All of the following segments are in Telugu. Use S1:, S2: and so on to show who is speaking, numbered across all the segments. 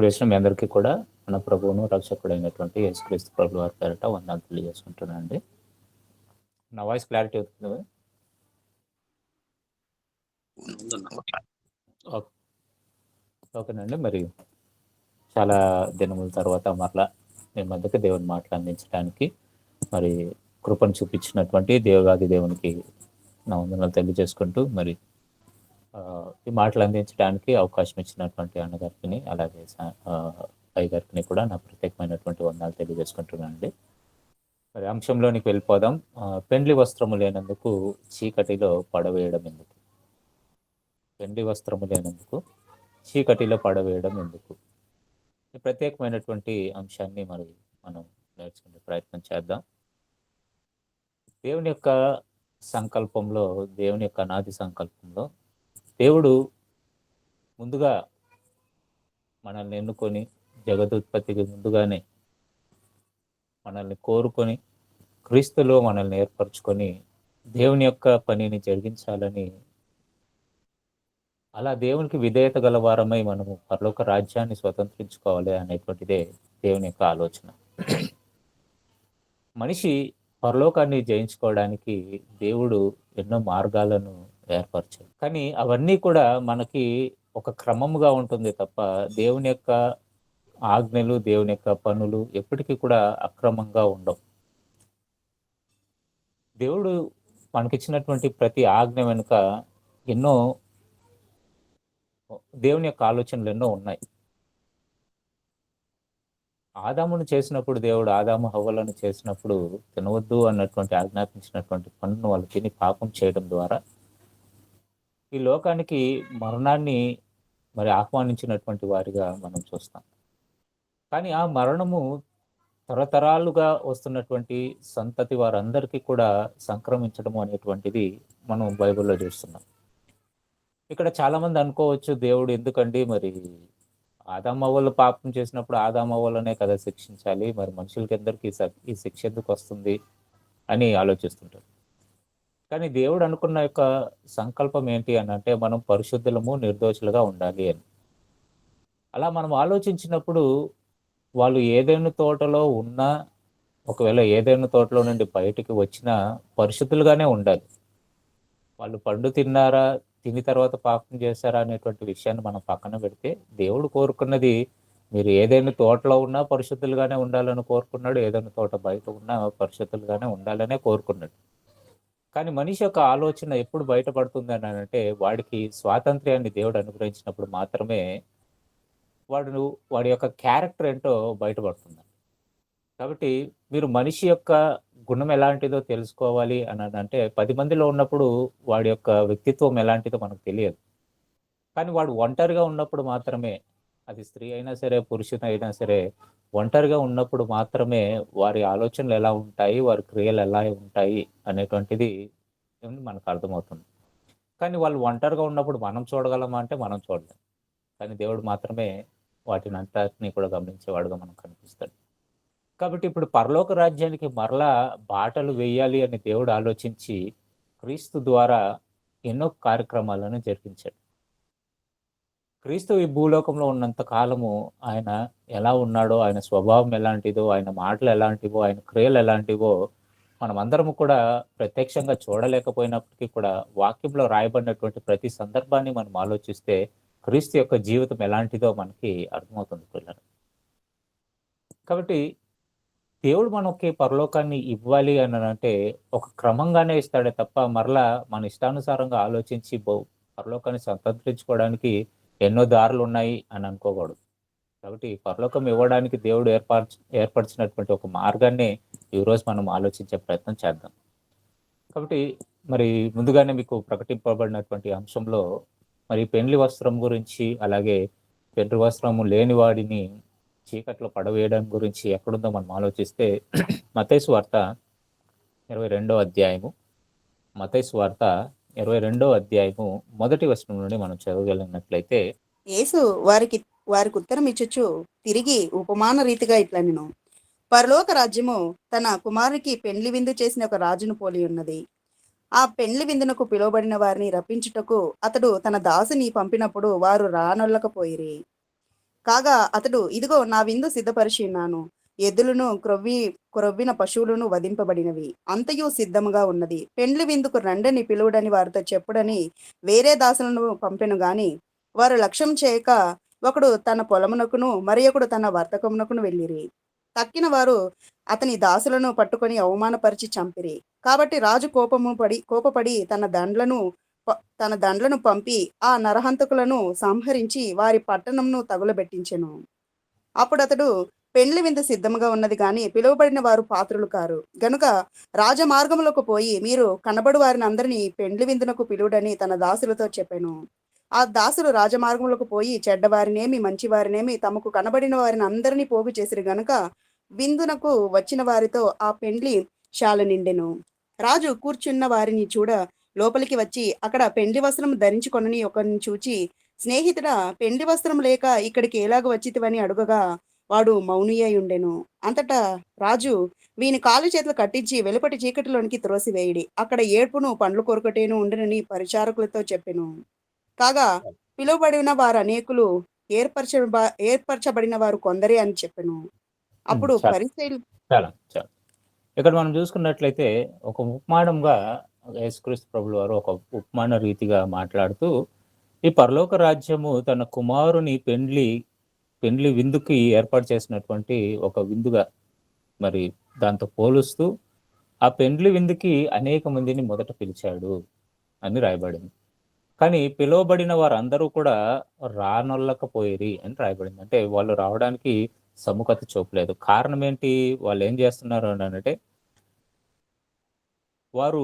S1: చేసిన మీ అందరికీ కూడా మన ప్రభువును రక్షకుడైనటువంటి యేసుక్రీస్తు ప్రభు వారి పేరిట వందనాలు తెలియజేసుకుంటున్నానండి. నా వాయిస్ క్లారిటీ అవుతుంది కదా? ఓకే. ఓకేనండి. మరి చాలా దినముల తర్వాత మరలా మీ మధ్యకి దేవుని మాటలు అందించడానికి మరి కృపను చూపించినటువంటి దేవగాది దేవునికి నా వందనాలు తెలియజేసుకుంటూ మరి ఈ మాటలు అందించడానికి అవకాశం ఇచ్చినటువంటి అన్నగారికి అలాగే అయ్య గారికి కూడా నా ప్రత్యేకమైనటువంటి వందనాలు తెలియజేసుకుంటున్నానండి. మరి అంశంలోనికి వెళ్ళిపోదాం. పెండ్లి వస్త్రము లేనందుకు చీకటిలో పడవేయడం ఎందుకు? పెండ్లి వస్త్రము లేనందుకు చీకటిలో పడవేయడం ఎందుకు? ఈ ప్రత్యేకమైనటువంటి అంశాన్ని మరి మనం నేర్చుకునే ప్రయత్నం చేద్దాం. దేవుని యొక్క సంకల్పంలో, దేవుని యొక్క అనాది సంకల్పంలో దేవుడు ముందుగా మనల్ని ఎన్నుకొని జగదుత్పత్తికి ముందుగానే మనల్ని కోరుకొని క్రీస్తులో మనల్ని ఏర్పరచుకొని దేవుని యొక్క పనిని జరిగించాలని, అలా దేవునికి విధేయత గల వారమై మనము పరలోక రాజ్యాన్ని స్వతంత్రించుకోవాలి అనేటువంటిదే దేవుని యొక్క ఆలోచన. మనిషి పరలోకాన్ని జయించుకోవడానికి దేవుడు ఎన్నో మార్గాలను ఏర్పరచాడు. కానీ అవన్నీ కూడా మనకి ఒక క్రమముగా ఉంటుంది తప్ప దేవుని యొక్క ఆజ్ఞలు, దేవుని యొక్క పనులు ఎప్పటికీ కూడా అక్రమంగా ఉండవు. దేవుడు మనకిచ్చినటువంటి ప్రతి ఆజ్ఞ వెనుక ఎన్నో దేవుని యొక్క ఆలోచనలు ఎన్నో ఉన్నాయి. ఆదామును చేసినప్పుడు దేవుడు ఆదాము హవ్వలను చేసినప్పుడు తినవద్దు అన్నటువంటి ఆజ్ఞాపించినటువంటి పనులను వాళ్ళు తిని పాపం చేయడం ద్వారా ఈ లోకానికి మరణాన్ని మరి ఆహ్వానించినటువంటి వారిగా మనం చూస్తాం. కానీ ఆ మరణము తరతరాలుగా వస్తున్నటువంటి సంతతి వారందరికీ కూడా సంక్రమించడం అనేటువంటిది మనం బైబిల్లో చూస్తున్నాం. ఇక్కడ చాలా మంది అనుకోవచ్చు, దేవుడు ఎందుకండి మరి ఆదామవ్వలు పాపం చేసినప్పుడు ఆదామవ్వలనే కదా శిక్షించాలి, మరి మనుషులకి అందరికీ ఈ శిక్ష ఎందుకు వస్తుంది అని ఆలోచిస్తుంటారు. కానీ దేవుడు అనుకున్న యొక్క సంకల్పం ఏంటి అని అంటే మనం పరిశుద్ధులము, నిర్దోషులుగా ఉండాలి అని. అలా మనం ఆలోచించినప్పుడు వాళ్ళు ఏదైనా తోటలో ఉన్నా, ఒకవేళ ఏదైనా తోటలో నుండి బయటికి వచ్చినా పరిశుద్ధులుగానే ఉండాలి. వాళ్ళు పండు తిన్నారా, తిని తర్వాత పాపం చేశారా అనేటువంటి విషయాన్ని మనం పక్కన పెడితే, దేవుడు కోరుకున్నది మీరు ఏదైనా తోటలో ఉన్నా పరిశుద్ధులుగానే ఉండాలని కోరుకున్నాడు, ఏదైనా తోట బయట ఉన్నా పరిశుద్ధులుగానే ఉండాలనే కోరుకున్నాడు. కానీ మనిషి యొక్క ఆలోచన ఎప్పుడు బయటపడుతుంది అని అంటే, వాడికి స్వాతంత్ర్యాన్ని దేవుడు అనుగ్రహించినప్పుడు మాత్రమే వాడి యొక్క క్యారెక్టర్ ఏంటో బయటపడుతుంది. కాబట్టి మీరు మనిషి యొక్క గుణం ఎలాంటిదో తెలుసుకోవాలి అని అంటే 10 మందిలో ఉన్నప్పుడు వాడి యొక్క వ్యక్తిత్వం ఎలాంటిదో మనకు తెలియదు. కానీ వాడు ఒంటరిగా ఉన్నప్పుడు మాత్రమే, అది స్త్రీ అయినా సరే, పురుషుని అయినా సరే, ఒంటరిగా ఉన్నప్పుడు మాత్రమే వారి ఆలోచనలు ఎలా ఉంటాయి, వారి క్రియలు ఎలా ఉంటాయి అనేటువంటిది మనకు అర్థమవుతుంది. కానీ వాళ్ళు ఒంటరిగా ఉన్నప్పుడు మనం చూడగలమా అంటే మనం చూడలేం. కానీ దేవుడు మాత్రమే వాటిని అంతటిని కూడా గమనించేవాడుగా మనకు కనిపిస్తాడు. కాబట్టి ఇప్పుడు పరలోక రాజ్యానికి మరలా బాటలు వేయాలి అని దేవుడు ఆలోచించి క్రీస్తు ద్వారా ఎన్నో కార్యక్రమాలను జరిగించాడు. క్రీస్తు ఈ భూలోకంలో ఉన్నంత కాలము ఆయన ఎలా ఉన్నాడో, ఆయన స్వభావం ఎలాంటిదో, ఆయన మాటలు ఎలాంటివో, ఆయన క్రియలు ఎలాంటివో మనం అందరము కూడా ప్రత్యక్షంగా చూడలేకపోయినప్పటికీ కూడా వాక్యంలో రాయబడినటువంటి ప్రతి సందర్భాన్ని మనం ఆలోచిస్తే క్రీస్తు యొక్క జీవితం ఎలాంటిదో మనకి అర్థమవుతుంది పిల్లలు. కాబట్టి దేవుడు మనకి పరలోకాన్ని ఇవ్వాలి అని అంటే ఒక క్రమంగానే ఇస్తాడే తప్ప మరలా మన ఇష్టానుసారంగా ఆలోచించి పరలోకాన్ని స్వతంత్రించుకోవడానికి ఎన్నో దారులు ఉన్నాయి అని అనుకోకూడదు. కాబట్టి పరలోకం ఇవ్వడానికి దేవుడు ఏర్పరిచినటువంటి ఒక మార్గాన్ని ఈరోజు మనం ఆలోచించే ప్రయత్నం చేద్దాం. కాబట్టి మరి ముందుగానే మీకు ప్రకటింపబడినటువంటి అంశంలో మరి పెండ్లి వస్త్రం గురించి, అలాగే పెండ్లి వస్త్రము లేని వాడిని చీకట్లో పడవేయడం గురించి ఎక్కడుందో మనం ఆలోచిస్తే మత్తయి సువార్త 22వ అధ్యాయము, మత్తయి సువార్త 22వ అధ్యాయము మొదటి వచనం నుండి మనం చదవగలిగినట్లయితే,
S2: యేసు వారికి ఉత్తరం ఇచ్చుచు తిరిగి ఉపమాన రీతిగా ఇట్లనెను, పరలోక రాజ్యము తన కుమారునికి పెండ్లి విందు చేసిన ఒక రాజును పోలి ఉన్నది. ఆ పెండ్లి విందునకు పిలువబడిన వారిని రప్పించుటకు అతడు తన దాసుని పంపినప్పుడు వారు రానొల్లకపోయిరి. కాగా అతడు, ఇదిగో నా విందు సిద్ధపరిచి ఉన్నాను. ఎద్దులను క్రొవ్విన పశువులను వధింపబడినవి, అంతయు సిద్ధముగా ఉన్నది. పెండ్లి విందుకు రండని పిలువడని వారితో చెప్పుడని వేరే దాసులను పంపెను గాని వారు లక్ష్యం చేయక ఒకడు తన పొలమునకును మరి ఒకడు తన వర్తకమునకును వెళ్ళిరి. తక్కిన వారు అతని దాసులను పట్టుకొని అవమానపరిచి చంపిరి. కాబట్టి రాజు కోపపడి తన దండ్లను పంపి ఆ నరహంతకులను సంహరించి వారి పట్టణంను తగులబెట్టించెను. అప్పుడు అతడు, పెండ్లి విందు సిద్ధముగా ఉన్నది గాని పిలువబడిన వారు పాత్రులు కారు గనుక రాజమార్గములకు పోయి మీరు కనబడు వారిని అందరినీ పెండ్లి విందునకు పిలువడని తన దాసులతో చెప్పెను. ఆ దాసులు రాజమార్గములకు పోయి చెడ్డవారినేమి మంచివారినేమి తమకు కనబడిన వారిని అందరినీ పోగు చేసిరి గనుక విందునకు వచ్చిన వారితో ఆ పెండ్లి శాల నిండెను. రాజు కూర్చున్న వారిని చూడ లోపలికి వచ్చి అక్కడ పెండ్లి వస్త్రం ధరించుకొనని ఒకరిని చూచి, స్నేహితుడా, పెండ్లి వస్త్రం లేక ఇక్కడికి ఎలాగ వచ్చితివని అడుగగా వాడు మౌనియై ఉండెను. అంతటా రాజు, వీని కాలు చేతులు కట్టించి వెలుపటి చీకటిలోనికి త్రోసివేయుడి, అక్కడ ఏడ్పును పండ్లు కొరకటేను ఉండునని పరిచారకులతో చెప్పెను. కాగా పిలువబడిన వారు అనేకులు, ఏర్పరచబడిన వారు కొందరే అని చెప్పెను. అప్పుడు
S1: చాలా
S2: పరిసయ్యులు
S1: చాలా చాలా ఇక్కడ మనం చూసుకున్నట్లయితే ఒక ఉపమానంగా యేసుక్రీస్తు ప్రభుల వారు ఒక ఉపమాన రీతిగా మాట్లాడుతూ ఈ పరలోక రాజ్యము తన కుమారుని పెండ్లి విందుకి ఏర్పాటు చేసినటువంటి ఒక విందుగా మరి దాంతో పోలుస్తూ ఆ పెండ్లి విందుకి అనేక మందిని మొదట పిలిచాడు అని రాయబడింది. కానీ పిలువబడిన వారందరూ కూడా రానొల్లకపోయిరి అని రాయబడింది. అంటే వాళ్ళు రావడానికి సముఖత చూపలేదు. కారణం ఏంటి? వాళ్ళు ఏం చేస్తున్నారు అని అంటే వారు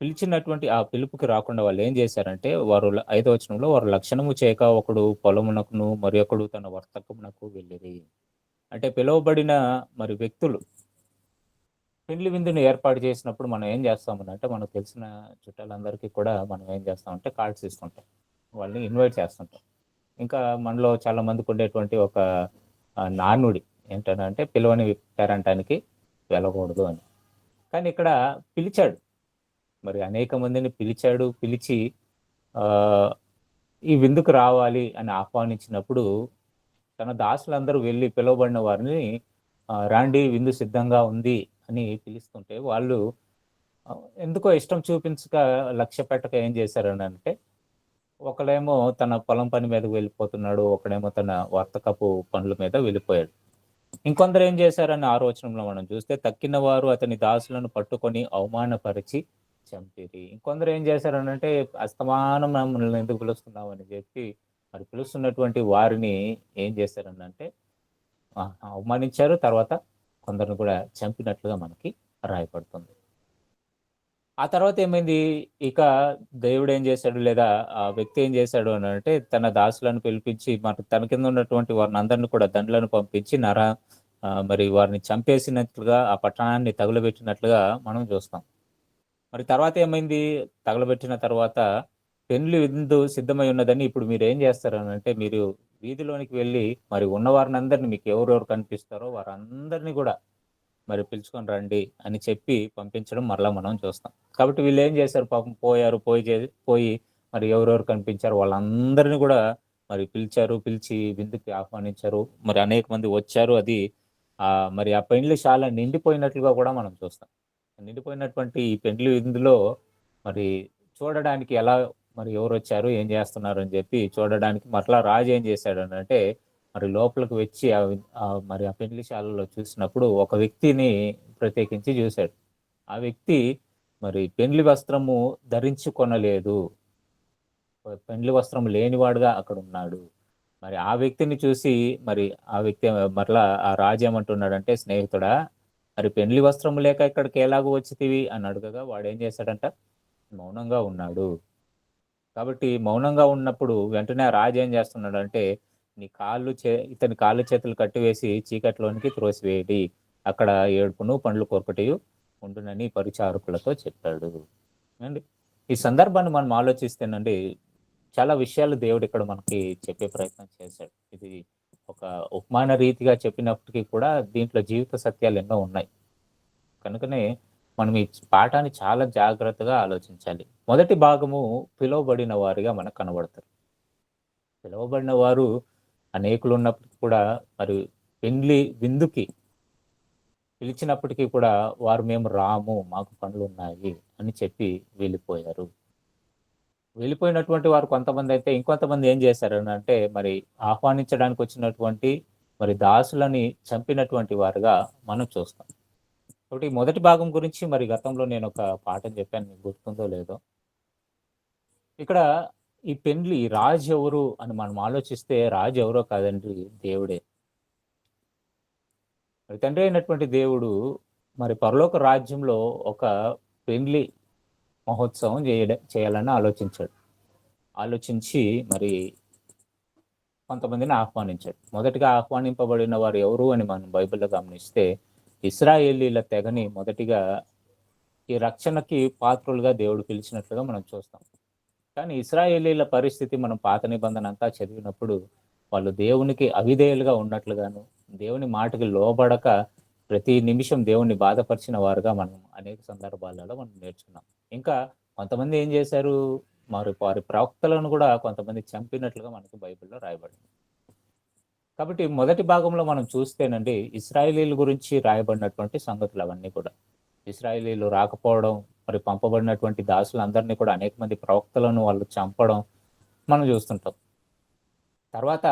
S1: పిలిచినటువంటి ఆ పిలుపుకి రాకుండా వాళ్ళు ఏం చేశారంటే వారు 5వ వచనంలో వారు లక్షణము చేయక ఒకడు పొలమునకును మరి ఒకడు తన వర్తకమునకు వెళ్ళిరి. అంటే పిలువబడిన మరి వ్యక్తులు పెళ్లి విందుని ఏర్పాటు చేసినప్పుడు మనం ఏం చేస్తామనంటే మనకు తెలిసిన చుట్టాలందరికీ కూడా మనం ఏం చేస్తామంటే కార్డ్స్ ఇస్తుంటాం. వాళ్ళని ఇన్వైట్ చేస్తుంటాం. ఇంకా మనలో చాలా మందికి ఉండేటువంటి ఒక నానుడి ఏంటనంటే పిలవని పేరంటానికి వెళ్ళకూడదు అని. కానీ ఇక్కడ పిలిచాడు. మరి అనేక మందిని పిలిచాడు. పిలిచి ఈ విందుకు రావాలి అని ఆహ్వానించినప్పుడు తన దాసులందరూ వెళ్ళి పిలువబడిన వారిని రాండి విందు సిద్ధంగా ఉంది అని పిలుస్తుంటే వాళ్ళు ఎందుకో ఇష్టం చూపించక లక్ష్య పెట్టక ఏం చేశారని అంటే ఒకడేమో తన పొలం పని మీదకి వెళ్ళిపోతున్నాడు, ఒకడేమో తన వర్తకపు పనుల మీద వెళ్ళిపోయాడు. ఇంకొందరు ఏం చేశారని 6వ వచనంలో మనం చూస్తే తక్కిన వారు అతని దాసులను పట్టుకొని అవమానపరిచి చంపిరి. ఇంకొందరు ఏం చేశారని అంటే అస్తమానం మమ్మల్ని ఎందుకు పిలుస్తున్నావు అని చెప్పి మరి పిలుస్తున్నటువంటి వారిని ఏం చేశారని అంటే అవమానించారు. తర్వాత కొందరిని కూడా చంపినట్లుగా మనకి రాయపడుతుంది. ఆ తర్వాత ఏమైంది? ఇక దేవుడు ఏం చేశాడు లేదా ఆ వ్యక్తి ఏం చేశాడు అని అంటే తన దాసులను పిలిపించి మరి తన కింద ఉన్నటువంటి వారిని అందరిని కూడా దండ్లను పంపించి మరి వారిని చంపేసినట్లుగా ఆ పట్టణాన్ని తగులబెట్టినట్లుగా మనం చూస్తాం. మరి తర్వాత ఏమైంది? తగలబెట్టిన తర్వాత పెండ్లి విందు సిద్ధమై ఉన్నదని ఇప్పుడు మీరు ఏం చేస్తారు అని అంటే మీరు వీధిలోనికి వెళ్ళి మరి ఉన్న వారిని అందరినీ మీకు ఎవరెవరు కనిపిస్తారో వారందరినీ కూడా మరి పిలుచుకొని రండి అని చెప్పి పంపించడం మరలా మనం చూస్తాం. కాబట్టి వీళ్ళు ఏం చేశారు? పాపం పోయి మరి ఎవరెవరు కనిపించారు వాళ్ళందరినీ కూడా మరి పిలిచారు. పిలిచి విందుకి ఆహ్వానించారు. మరి అనేక మంది వచ్చారు. అది మరి ఆ పెండ్లి శాల నిండిపోయినట్లుగా కూడా మనం చూస్తాం. నిండిపోయినటువంటి ఈ పెండ్లి విందులో మరి చూడడానికి ఎలా మరి ఎవరు వచ్చారు, ఏం చేస్తున్నారు అని చెప్పి చూడడానికి మరలా రాజు ఏం చేశాడు అని అంటే మరి లోపలికి వచ్చి మరి ఆ పెండ్లి శాలలో చూసినప్పుడు ఒక వ్యక్తిని ప్రత్యేకించి చూశాడు. ఆ వ్యక్తి మరి పెండ్లి వస్త్రము ధరించుకొనలేదు. పెండ్లి వస్త్రం లేనివాడుగా అక్కడ ఉన్నాడు. మరి ఆ వ్యక్తిని చూసి మరి ఆ వ్యక్తి మరలా ఆ రాజు ఏమంటున్నాడంటే, స్నేహితుడా, మరి పెండ్లి వస్త్రం లేక ఇక్కడికి ఎలాగో వచ్చితివి అని అడగగా వాడు ఏం చేశాడంట? మౌనంగా ఉన్నాడు. కాబట్టి మౌనంగా ఉన్నప్పుడు వెంటనే ఆ రాజు ఏం చేస్తున్నాడంటే ఇతని కాళ్ళు చేతులు కట్టివేసి చీకట్లోనికి త్రోసివేయడి, అక్కడ ఏడుపును పండ్లు కొరకటియు ఉండునని పరిచారకులతో చెప్పాడు అండి. ఈ సందర్భాన్ని మనం ఆలోచిస్తేనండి చాలా విషయాలు దేవుడు ఇక్కడ మనకి చెప్పే ప్రయత్నం చేశాడు. ఇది ఒక ఉపమాన రీతిగా చెప్పినప్పటికీ కూడా దీంట్లో జీవిత సత్యాలు ఎన్నో ఉన్నాయి. కనుకనే మనం ఈ పాఠాన్ని చాలా జాగ్రత్తగా ఆలోచించాలి. మొదటి భాగము పిలువబడిన వారిగా మనకు కనబడతారు. పిలువబడిన వారు అనేకులు ఉన్నప్పటికీ కూడా మరి పెండ్లి విందుకి పిలిచినప్పటికీ కూడా వారు మేము రాము, మాకు పనులు ఉన్నాయి అని చెప్పి వెళ్ళిపోయారు. వెళ్ళిపోయినటువంటి వారు కొంతమంది అయితే ఇంకొంతమంది ఏం చేశారు అంటే మరి ఆహ్వానించడానికి వచ్చినటువంటి మరి దాసులని చంపినటువంటి వారుగా మనం చూస్తాం. కాబట్టి మొదటి భాగం గురించి మరి గతంలో నేను ఒక పాఠం చెప్పాను, మీకు గుర్తుందో లేదో. ఇక్కడ ఈ పెండ్లి రాజు ఎవరు అని మనం ఆలోచిస్తే రాజు ఎవరో కాదండి, దేవుడే. మరి తండ్రి అయినటువంటి దేవుడు మరి పరలోక రాజ్యంలో ఒక పెండ్లి మహోత్సవం చేయాలని ఆలోచించి మరి కొంతమందిని ఆహ్వానించాడు. మొదటిగా ఆహ్వానింపబడిన వారు ఎవరు అని మనం బైబిల్లో గమనిస్తే ఇశ్రాయేలీల తెగని మొదటిగా ఈ రక్షణకి పాత్రులుగా దేవుడు పిలిచినట్లుగా మనం చూస్తాం. కానీ ఇశ్రాయేలీల పరిస్థితి మనం పాత నిబంధన అంతా చదివినప్పుడు వాళ్ళు దేవునికి అవిధేయులుగా ఉన్నట్లుగాను, దేవుని మాటకి లోబడక ప్రతి నిమిషం దేవుణ్ణి బాధపరిచిన వారుగా మనం అనేక సందర్భాలలో మనం నేర్చుకున్నాం. ఇంకా కొంతమంది ఏం చేశారు, మరి వారి ప్రవక్తలను కూడా కొంతమంది చంపినట్లుగా మనకి బైబిల్లో రాయబడింది. కాబట్టి మొదటి భాగంలో మనం చూస్తేనండి ఇశ్రాయేలీల గురించి రాయబడినటువంటి సంగతులు అవన్నీ కూడా. ఇశ్రాయేలీలు రాకపోవడం, మరి పంపబడినటువంటి దాసులందరినీ కూడా అనేక మంది ప్రవక్తలను వాళ్ళు చంపడం మనం చూస్తుంటాం. తర్వాత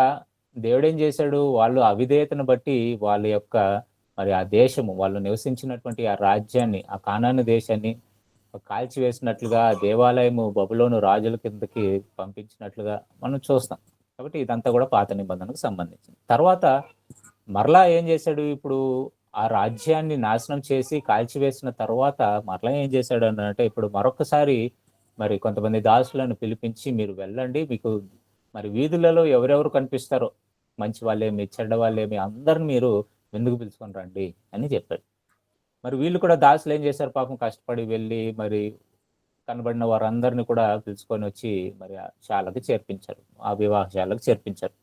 S1: దేవుడేం చేశాడు, వాళ్ళు అవిధేయతను బట్టి వాళ్ళ యొక్క మరి ఆ దేశము, వాళ్ళు నివసించినటువంటి ఆ రాజ్యాన్ని, ఆ కానాను దేశాన్ని కాల్చివేసినట్లుగా, దేవాలయము బబులోను రాజుల కిందకి పంపించినట్లుగా మనం చూస్తాం. కాబట్టి ఇదంతా కూడా పాత నిబంధనకు సంబంధించింది. తర్వాత మరలా ఏం చేశాడు, ఇప్పుడు ఆ రాజ్యాన్ని నాశనం చేసి కాల్చివేసిన తర్వాత మరలా ఏం చేశాడు అంటే ఇప్పుడు మరొకసారి మరి కొంతమంది దాసులను పిలిపించి మీరు వెళ్ళండి, మీకు మరి వీధులలో ఎవరెవరు కనిపిస్తారో మంచి వాళ్ళేమి చెడ్డ వాళ్ళేమి అందరిని మీరు ఎందుకు పిలుచుకొని రండి అని చెప్పాడు. మరి వీళ్ళు కూడా దాసులు ఏం చేశారు, పాపం కష్టపడి వెళ్ళి మరి కనబడిన వారందరినీ కూడా పిలుచుకొని వచ్చి మరి ఆ శాలకు చేర్పించారు, ఆ వివాహశాలకు చేర్పించారు.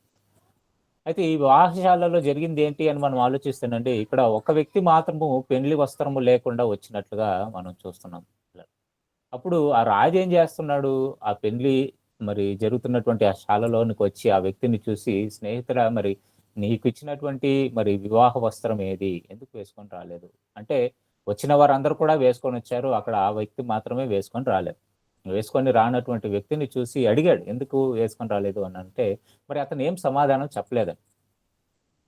S1: అయితే ఈ వివాహశాలలో జరిగింది ఏంటి అని మనం ఆలోచిస్తేనండి, ఇక్కడ ఒక వ్యక్తి మాత్రము పెండ్లి వస్త్రము లేకుండా వచ్చినట్లుగా మనం చూస్తున్నాం. అప్పుడు ఆ రాజు ఏం చేస్తున్నాడు, ఆ పెండ్లి మరి జరుగుతున్నటువంటి ఆ శాలలోనికి వచ్చి ఆ వ్యక్తిని చూసి, స్నేహితుడా మరి నీకు ఇచ్చినటువంటి మరి వివాహ వస్త్రం ఏది, ఎందుకు వేసుకొని రాలేదు అంటే, వచ్చిన వారందరూ కూడా వేసుకొని వచ్చారు, అక్కడ ఆ వ్యక్తి మాత్రమే వేసుకొని రాలేదు. వేసుకొని రానటువంటి వ్యక్తిని చూసి అడిగాడు, ఎందుకు వేసుకొని రాలేదు అని అంటే, మరి అతను ఏం సమాధానం చెప్పలేదని.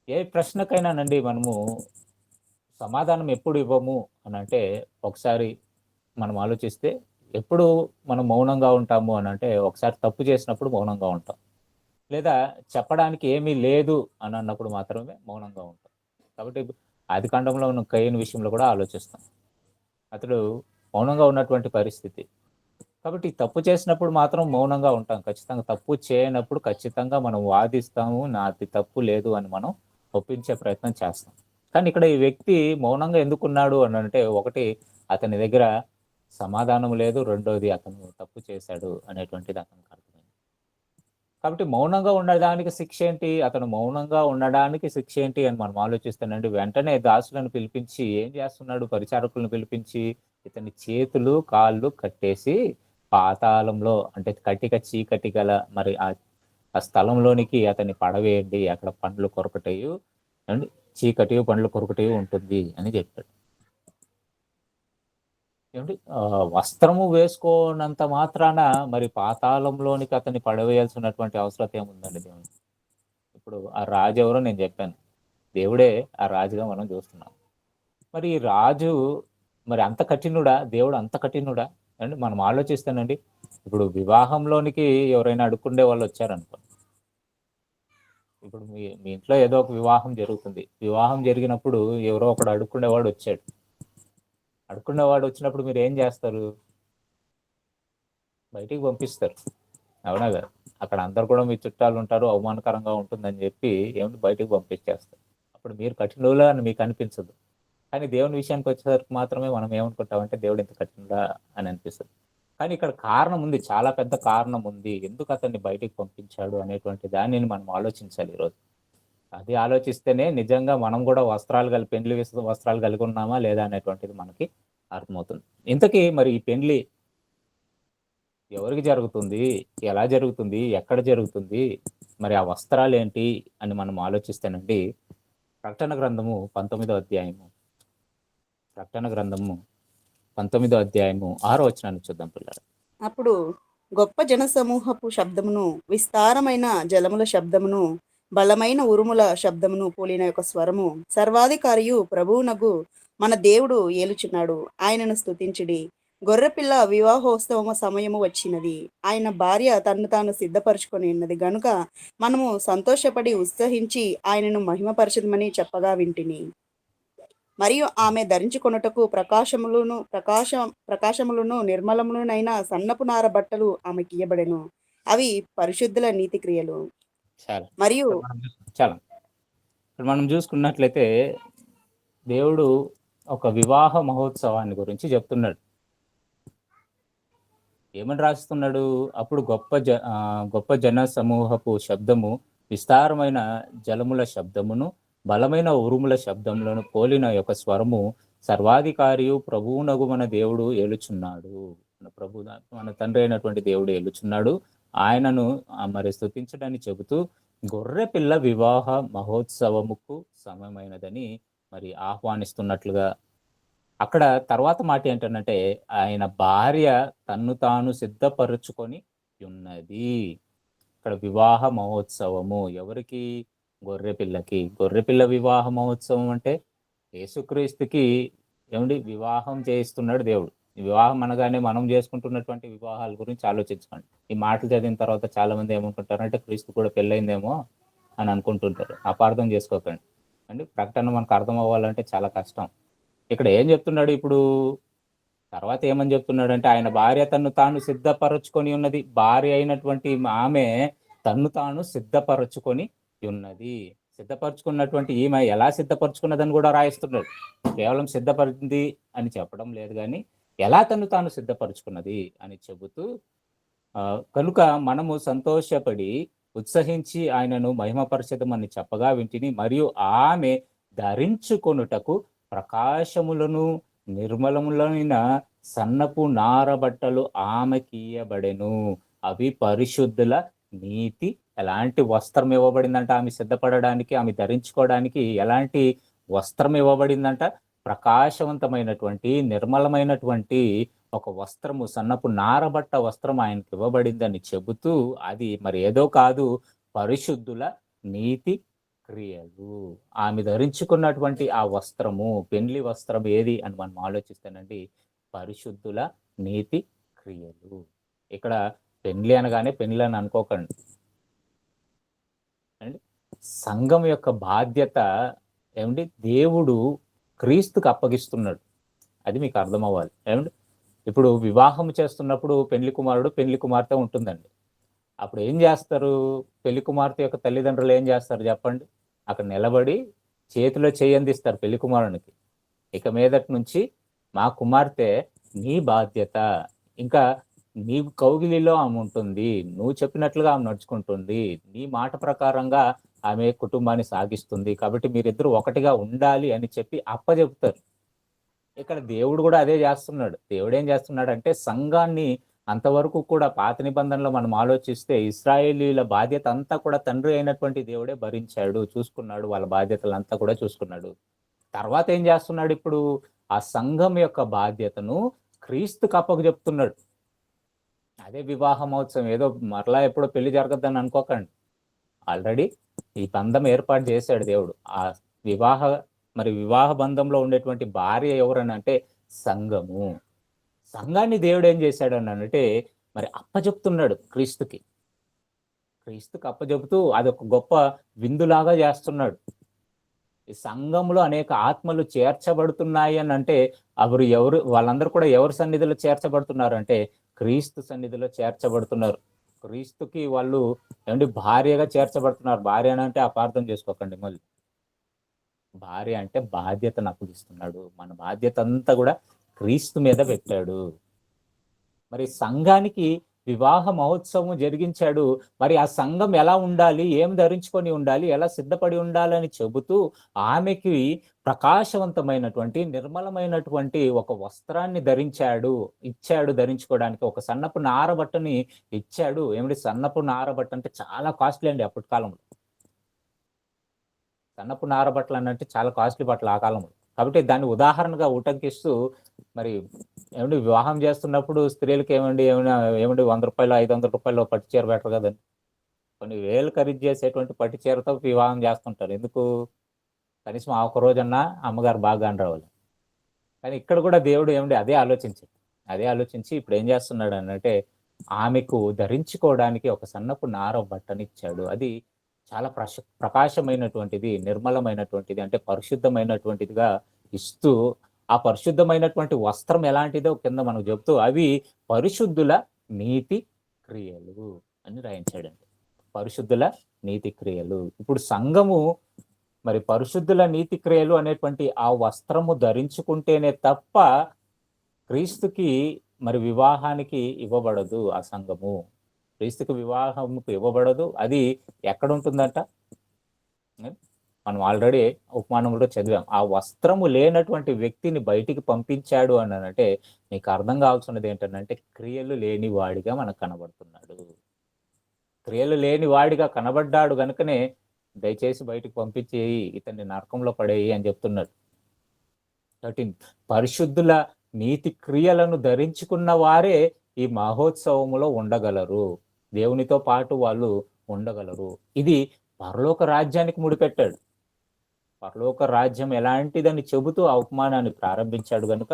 S1: ఏ ప్రశ్నకైనానండి మనము సమాధానం ఎప్పుడు ఇవ్వము అని అంటే, ఒకసారి మనం ఆలోచిస్తే ఎప్పుడు మనం మౌనంగా ఉంటాము అని అంటే, ఒకసారి తప్పు చేసినప్పుడు మౌనంగా ఉంటాం, లేదా చెప్పడానికి ఏమీ లేదు అని అన్నప్పుడు మాత్రమే మౌనంగా ఉంటాం. కాబట్టి ఆదికాండంలో ఉన్న కయీను విషయంలో కూడా ఆలోచిస్తాం, అతడు మౌనంగా ఉన్నటువంటి పరిస్థితి. కాబట్టి తప్పు చేసినప్పుడు మాత్రం మౌనంగా ఉంటాం, ఖచ్చితంగా తప్పు చేయనప్పుడు ఖచ్చితంగా మనం వాదిస్తాము, నాది తప్పు లేదు అని మనం ఒప్పించే ప్రయత్నం చేస్తాం. కానీ ఇక్కడ ఈ వ్యక్తి మౌనంగా ఎందుకున్నాడు అని అంటే, ఒకటి అతని దగ్గర సమాధానం లేదు, రెండోది అతను తప్పు చేశాడు అనేటువంటిది అతనికి అర్థమైంది. కాబట్టి మౌనంగా ఉండడానికి శిక్ష ఏంటి, అతను మౌనంగా ఉండడానికి శిక్ష ఏంటి అని మనం ఆలోచిస్తానండి, వెంటనే దాసులను పిలిపించి ఏం చేస్తున్నాడు, పరిచారకులను పిలిపించి ఇతని చేతులు కాళ్ళు కట్టేసి పాతాళంలో అంటే కటిక చీకటి గల మరి ఆ స్థలంలోనికి అతన్ని పడవేయండి, అక్కడ పండ్లు కొరకటయు అండి, చీకటి పండ్లు కొరకటయు ఉంటుంది అని చెప్పాడు. ఏమండి, వస్త్రము వేసుకోనంత మాత్రాన మరి పాతాళంలోనికి అతన్ని పడవేయాల్సినటువంటి అవసరం ఏముందండి దేవుని. ఇప్పుడు ఆ రాజు ఎవరో నేను చెప్పాను, దేవుడే ఆ రాజుగా మనం చూస్తున్నాం. మరి ఈ రాజు మరి అంత కఠినుడా, దేవుడు అంత కఠినుడా అండి మనం ఆలోచిస్తానండి. ఇప్పుడు వివాహంలోనికి ఎవరైనా అడుక్కుండే వాళ్ళు వచ్చారనుకో, ఇప్పుడు మీ మీ ఇంట్లో ఏదో ఒక వివాహం జరుగుతుంది, వివాహం జరిగినప్పుడు ఎవరో ఒకడు అడుక్కుండేవాడు వచ్చాడు, అడుక్కునేవాడు వచ్చినప్పుడు మీరు ఏం చేస్తారు, బయటికి పంపిస్తారు, అవునా కదా. అక్కడ అందరు కూడా మీ చుట్టాలు ఉంటారు, అవమానకరంగా ఉంటుందని చెప్పి ఏమిటి బయటికి పంపించేస్తారు. అప్పుడు మీరు కఠినులా అని మీకు అనిపించదు, కానీ దేవుని విషయానికి వచ్చేసరికి మాత్రమే మనం ఏమనుకుంటామంటే దేవుడు ఇంత కఠినుడా అని అనిపిస్తుంది. కానీ ఇక్కడ కారణం ఉంది, చాలా పెద్ద కారణం ఉంది, ఎందుకు అతన్ని బయటికి పంపించాడు అనేటువంటి దానిని మనం ఆలోచించాలి ఈరోజు. అది ఆలోచిస్తేనే నిజంగా మనం కూడా పెండ్లి వస్త్రాలు కలిగి ఉన్నామా లేదా అనేటువంటిది మనకి అర్థమవుతుంది. ఇంతకీ మరి ఈ పెండ్లి ఎవరికి జరుగుతుంది, ఎలా జరుగుతుంది, ఎక్కడ జరుగుతుంది, మరి ఆ వస్త్రాలు ఏంటి అని మనం ఆలోచిస్తేనండి, ప్రకటన గ్రంథము 19వ అధ్యాయము ప్రకటన గ్రంథము 19వ అధ్యాయము 6వ వచనాన్ని చూద్దాం పిల్లలు.
S2: అప్పుడు గొప్ప జనసమూహపు శబ్దమును, విస్తారమైన జలముల శబ్దమును, బలమైన ఉరుముల శబ్దమును పోలిన యొక్క స్వరము, సర్వాధికారియు ప్రభువునగు మన దేవుడు ఏలుచున్నాడు, ఆయనను స్తుతించుడి. గొర్రెపిల్ల వివాహోత్సవము సమయము వచ్చినది, ఆయన భార్య తన్ను తాను సిద్ధపరచుకొని ఉన్నది గనుక మనము సంతోషపడి ఉత్సహించి ఆయనను మహిమపరచదమని చెప్పగా వింటిని. మరియు ఆమె ధరించుకొనుటకు ప్రకాశములను నిర్మలములనైన సన్నపు నార బట్టలు ఆమెకి ఇయ్యబడెను. అవి పరిశుద్ధుల నీతి క్రియలు.
S1: చాలా
S2: మరియు
S1: చాలా ఇక్కడ మనం చూసుకున్నట్లయితే దేవుడు ఒక వివాహ మహోత్సవాన్ని గురించి చెప్తున్నాడు. ఏమని రాస్తున్నాడు? అప్పుడు గొప్ప జన సమూహపు శబ్దము, విస్తారమైన జలముల శబ్దమును, బలమైన ఉరుముల శబ్దములను పోలిన యొక్క స్వరము, సర్వాధికారియు ప్రభువునగు మన దేవుడు ఏలుచున్నాడు. మన తండ్రి అయినటువంటి దేవుడు ఏలుచున్నాడు, ఆయనను మరి స్తుతించడాన్ని చెబుతూ గొర్రె పిల్ల వివాహ మహోత్సవముకు సమయమైనదని మరి ఆహ్వానిస్తున్నట్లుగా. అక్కడ తర్వాత మాట ఏంటంటే, ఆయన భార్య తన్ను తాను సిద్ధపరుచుకొని ఉన్నది. ఇక్కడ వివాహ మహోత్సవము ఎవరికి? గొర్రెపిల్లకి. గొర్రెపిల్ల వివాహ మహోత్సవం అంటే యేసుక్రీస్తుకి ఏమండి వివాహం చేయిస్తున్నాడు దేవుడు. వివాహం అనగానే మనం చేసుకుంటున్నటువంటి వివాహాల గురించి ఆలోచించుకోండి. ఈ మాటలు చదివిన తర్వాత చాలా మంది ఏమనుకుంటారంటే క్రీస్తు కూడా పెళ్ళయిందేమో అని అనుకుంటుంటారు. అపార్థం చేసుకోకండి అండి. ప్రకటన మనకు అర్థం అవ్వాలంటే చాలా కష్టం. ఇక్కడ ఏం చెప్తున్నాడు ఇప్పుడు? తర్వాత ఏమని చెప్తున్నాడు అంటే, ఆయన భార్య తన్ను తాను సిద్ధపరచుకొని ఉన్నది. భార్య అయినటువంటి ఆమె తన్ను తాను సిద్ధపరచుకొని ఉన్నది. సిద్ధపరచుకున్నటువంటి ఈమె ఎలా సిద్ధపరచుకున్నదని కూడా రాయిస్తున్నాడు. కేవలం సిద్ధపడింది అని చెప్పడం లేదు, కానీ ఎలా తన్ను తాను సిద్ధపరచుకున్నది అని చెబుతూ కనుక మనము సంతోషపడి ఉత్సహించి ఆయనను మహిమపరచదమని చెప్పగా వింటిని. మరియు ఆమె ధరించుకొనుటకు ప్రకాశములను నిర్మలములైన సన్నపు నారబట్టలు ఆమెకియబడెను. అవి పరిశుద్ధుల నీతి. ఎలాంటి వస్త్రం ఇవ్వబడిందంట ఆమె సిద్ధపడడానికి, ఆమె ధరించుకోవడానికి ఎలాంటి వస్త్రం ఇవ్వబడిందంట? ప్రకాశవంతమైనటువంటి నిర్మలమైనటువంటి ఒక వస్త్రము, సన్నపు నారబట్ట వస్త్రం ఆయనకి ఇవ్వబడిందని చెబుతూ, అది మరి ఏదో కాదు, పరిశుద్ధుల నీతి క్రియలు. ఆమె ధరించుకున్నటువంటి ఆ వస్త్రము, పెండ్లి వస్త్రం ఏది అని మనం ఆలోచిస్తానండి, పరిశుద్ధుల నీతి క్రియలు. ఇక్కడ పెండ్లి అనగానే పెండ్లి అని అనుకోకండి అండి. సంఘం యొక్క బాధ్యత ఏమండి దేవుడు క్రీస్తుకు అప్పగిస్తున్నాడు. అది మీకు అర్థం అవ్వాలి ఏమండి. ఇప్పుడు వివాహం చేస్తున్నప్పుడు పెళ్లి కుమారుడు పెళ్లి కుమార్తె ఉంటుందండి. అప్పుడు ఏం చేస్తారు? పెళ్లి కుమార్తె యొక్క తల్లిదండ్రులు ఏం చేస్తారు చెప్పండి? అక్కడ నిలబడి చేతిలో చేయందిస్తారు పెళ్లి కుమారునికి. ఇక మీదటి నుంచి మా కుమార్తె నీ బాధ్యత, ఇంకా నీ కౌగిలిలో ఆమె ఉంటుంది, నువ్వు చెప్పినట్లుగా ఆమె నడుచుకుంటుంది, నీ మాట ప్రకారంగా ఆమె కుటుంబాన్ని సాగిస్తుంది, కాబట్టి మీరిద్దరు ఒకటిగా ఉండాలి అని చెప్పి అప్పచెప్తారు. ఇక్కడ దేవుడు కూడా అదే చేస్తున్నాడు. దేవుడు ఏం చేస్తున్నాడు అంటే, సంఘాన్ని అంతవరకు కూడా పాత నిబంధనలో మనం ఆలోచిస్తే ఇశ్రాయేలీల బాధ్యత అంతా కూడా తండ్రి అయినటువంటి దేవుడే భరించాడు, చూసుకున్నాడు, వాళ్ళ బాధ్యతలంతా కూడా చూసుకున్నాడు. తర్వాత ఏం చేస్తున్నాడు? ఇప్పుడు ఆ సంఘం యొక్క బాధ్యతను క్రీస్తుకు అప్పచెప్తున్నాడు. అదే వివాహ మహోత్సవం. ఏదో మరలా ఎప్పుడో పెళ్లి జరగద్దని అనుకోకండి. ఆల్రెడీ ఈ బంధం ఏర్పాటు చేశాడు దేవుడు. ఆ వివాహ బంధంలో ఉండేటువంటి భార్య ఎవరని అంటే సంఘము. సంఘాన్ని దేవుడు ఏం చేశాడు అని అంటే మరి అప్పచెప్తున్నాడు క్రీస్తుకి అప్పచెబుతూ అదొక గొప్ప విందులాగా చేస్తున్నాడు. ఈ సంఘంలో అనేక ఆత్మలు చేర్చబడుతున్నాయి అని అంటే ఎవరు వాళ్ళందరూ కూడా ఎవరి సన్నిధిలో చేర్చబడుతున్నారు అంటే క్రీస్తు సన్నిధిలో చేర్చబడుతున్నారు. క్రీస్తుకి వాళ్ళు ఏమంటే భార్యగా చేర్చబడుతున్నారు. భార్య అంటే అపార్థం చేసుకోకండి. మళ్ళీ భార్య అంటే బాధ్యతను అప్పగిస్తున్నాడు. మన బాధ్యత అంతా కూడా క్రీస్తు మీద పెట్టాడు. మరి సంఘానికి వివాహ మహోత్సవం జరిగించాడు. మరి ఆ సంఘం ఎలా ఉండాలి, ఏం ధరించుకొని ఉండాలి, ఎలా సిద్ధపడి ఉండాలని చెబుతూ ఆమెకి ప్రకాశవంతమైనటువంటి, నిర్మలమైనటువంటి ఒక వస్త్రాన్ని ఇచ్చాడు ధరించుకోవడానికి. ఒక సన్నపు నారబట్టని ఇచ్చాడు. ఏమిటి సన్నపు నారబట్ట అంటే చాలా కాస్ట్లీ అండి అప్పటి కాలంలో. సన్నపు నారబట్టలు అనంటే చాలా కాస్ట్లీ బట్టలు ఆ కాలంలో. కాబట్టి దాన్ని ఉదాహరణగా ఉటంకిస్తూ మరి ఏమండి వివాహం చేస్తున్నప్పుడు స్త్రీలకి ఏమండి రూ. 100, రూ. 500 పట్టు చీర పెట్టరు కదండి. కొన్ని వేలు ఖరీదు చేసేటువంటి పట్టు చీరతో వివాహం చేస్తుంటారు. ఎందుకు? కనీసం ఆ ఒక్క రోజన్నా అమ్మగారు బాగా కనరావాలి. కానీ ఇక్కడ కూడా దేవుడు అదే ఆలోచించి ఇప్పుడు ఏం చేస్తున్నాడు అనంటే ఆమెకు ధరించుకోవడానికి ఒక సన్నపు నార బట్టనిచ్చాడు. అది చాలా ప్రకాశమైనటువంటిది, నిర్మలమైనటువంటిది, అంటే పరిశుద్ధమైనటువంటిదిగా ఇస్తూ, ఆ పరిశుద్ధమైనటువంటి వస్త్రం ఎలాంటిదో కింద మనకు చెప్తూ అవి పరిశుద్ధుల నీతి క్రియలు అని రాయించాడండి. పరిశుద్ధుల నీతి క్రియలు. ఇప్పుడు సంఘము మరి పరిశుద్ధుల నీతి క్రియలు అనేటువంటి ఆ వస్త్రము ధరించుకుంటేనే తప్ప క్రీస్తుకి మరి వివాహానికి ఇవ్వబడదు. ఆ సంఘము క్రీస్తుకు వివాహముకు ఇవ్వబడదు. అది ఎక్కడ ఉంటుందంట? మనం ఆల్రెడీ ఉపమానంలో చదివాం. ఆ వస్త్రము లేనటువంటి వ్యక్తిని బయటికి పంపించాడు అని అంటే నీకు అర్థం కావాల్సినది ఏంటంటే క్రియలు లేని వాడిగా మనకు కనబడుతున్నాడు. క్రియలు లేని వాడిగా కనబడ్డాడు గనుకనే దయచేసి బయటికి పంపించేయి, ఇతన్ని నరకంలో పడేయి అని చెప్తున్నాడు. కాబట్టి పరిశుద్ధుల నీతి క్రియలను ధరించుకున్న వారే ఈ మహోత్సవములో ఉండగలరు. దేవునితో పాటు వాళ్ళు ఉండగలరు. ఇది పరలోక రాజ్యానికి ముడిపెట్టాడు. పరలోక రాజ్యం ఎలాంటిదని చెబుతూ ఆ ఉపమానాన్ని ప్రారంభించాడు కనుక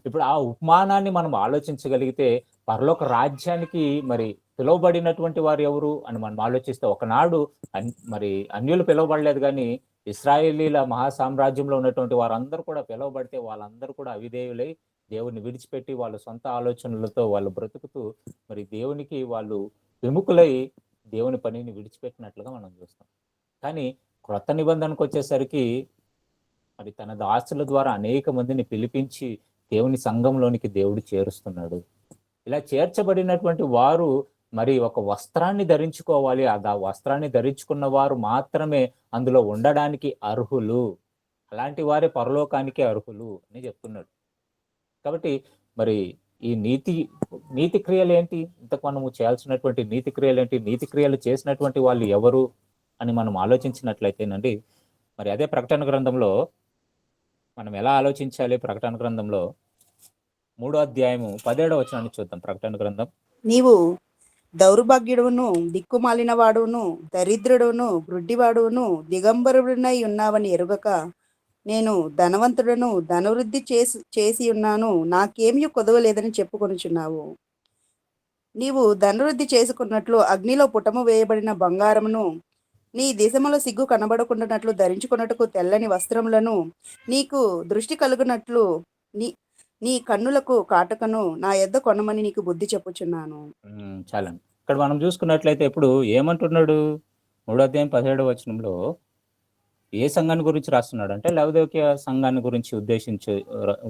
S1: ఇప్పుడు ఆ ఉపమానాన్ని మనం ఆలోచించగలిగితే పరలోక రాజ్యానికి మరి పిలువబడినటువంటి వారు ఎవరు అని మనం ఆలోచిస్తే ఒకనాడు మరి అన్యులు పిలువబడలేదు, కానీ ఇశ్రాయేలీల మహాసామ్రాజ్యంలో ఉన్నటువంటి వారందరూ కూడా పిలువబడితే వాళ్ళందరూ కూడా అవిధేయులై దేవుని విడిచిపెట్టి వాళ్ళ సొంత ఆలోచనలతో వాళ్ళు బ్రతుకుతూ మరి దేవునికి వాళ్ళు విముఖులై దేవుని పనిని విడిచిపెట్టినట్లుగా మనం చూస్తాం. కానీ క్రొత్త నిబంధనకు వచ్చేసరికి మరి తన దాసుల ద్వారా అనేక మందిని పిలిపించి దేవుని సంఘంలోనికి దేవుడు చేరుస్తున్నాడు. ఇలా చేర్చబడినటువంటి వారు మరి ఒక వస్త్రాన్ని ధరించుకోవాలి. ఆ వస్త్రాన్ని ధరించుకున్న వారు మాత్రమే అందులో ఉండడానికి అర్హులు. అలాంటి వారే పరలోకానికి అర్హులు అని చెప్తున్నాడు. కాబట్టి మరి ఈ నీతి క్రియలు ఏంటి? ఇంతకు మనము చేయాల్సినటువంటి నీతి క్రియలు ఏంటి? నీతి క్రియలు చేసినటువంటి వాళ్ళు ఎవరు అని మనం ఆలోచించినట్లయితేనండి, మరి అదే ప్రకటన గ్రంథంలో మనం ఎలా ఆలోచించాలి? ప్రకటన గ్రంథంలో 3వ అధ్యాయము 17వ వచనాన్ని చూద్దాం. ప్రకటన గ్రంథం.
S2: నీవు దౌర్భాగ్యుడును, దిక్కుమాలిన వాడును, దరిద్రుడును, గ్రుడ్డివాడును, దిగంబరుడునై ఉన్నావని ఎరుగక నేను ధనవంతుడను, ధనవృద్ధి చేసి ఉన్నాను, నాకేమీ కొదవలేదని చెప్పుకొనుచున్నావు. నీవు ధనవృద్ధి చేసుకున్నట్లు అగ్నిలో పుటము వేయబడిన బంగారమును, నీ దేశములో సిగ్గు కనబడకుండానట్లు ధరించుకున్నట్టుకు తెల్లని వస్త్రములను, నీకు దృష్టి కలుగునట్లు నీ కన్నులకు కాటుకను నా యొద్ద కొనమని నీకు బుద్ధి చెప్పుచున్నాను.
S1: చాలండి. ఇక్కడ మనం చూసుకున్నట్లయితే ఇప్పుడు ఏమంటున్నాడు? 3వ అధ్యాయం 17వ వచనంలో ఏ సంఘాన్ని గురించి రాస్తున్నాడు అంటే లవోదికయ సంఘాన్ని గురించి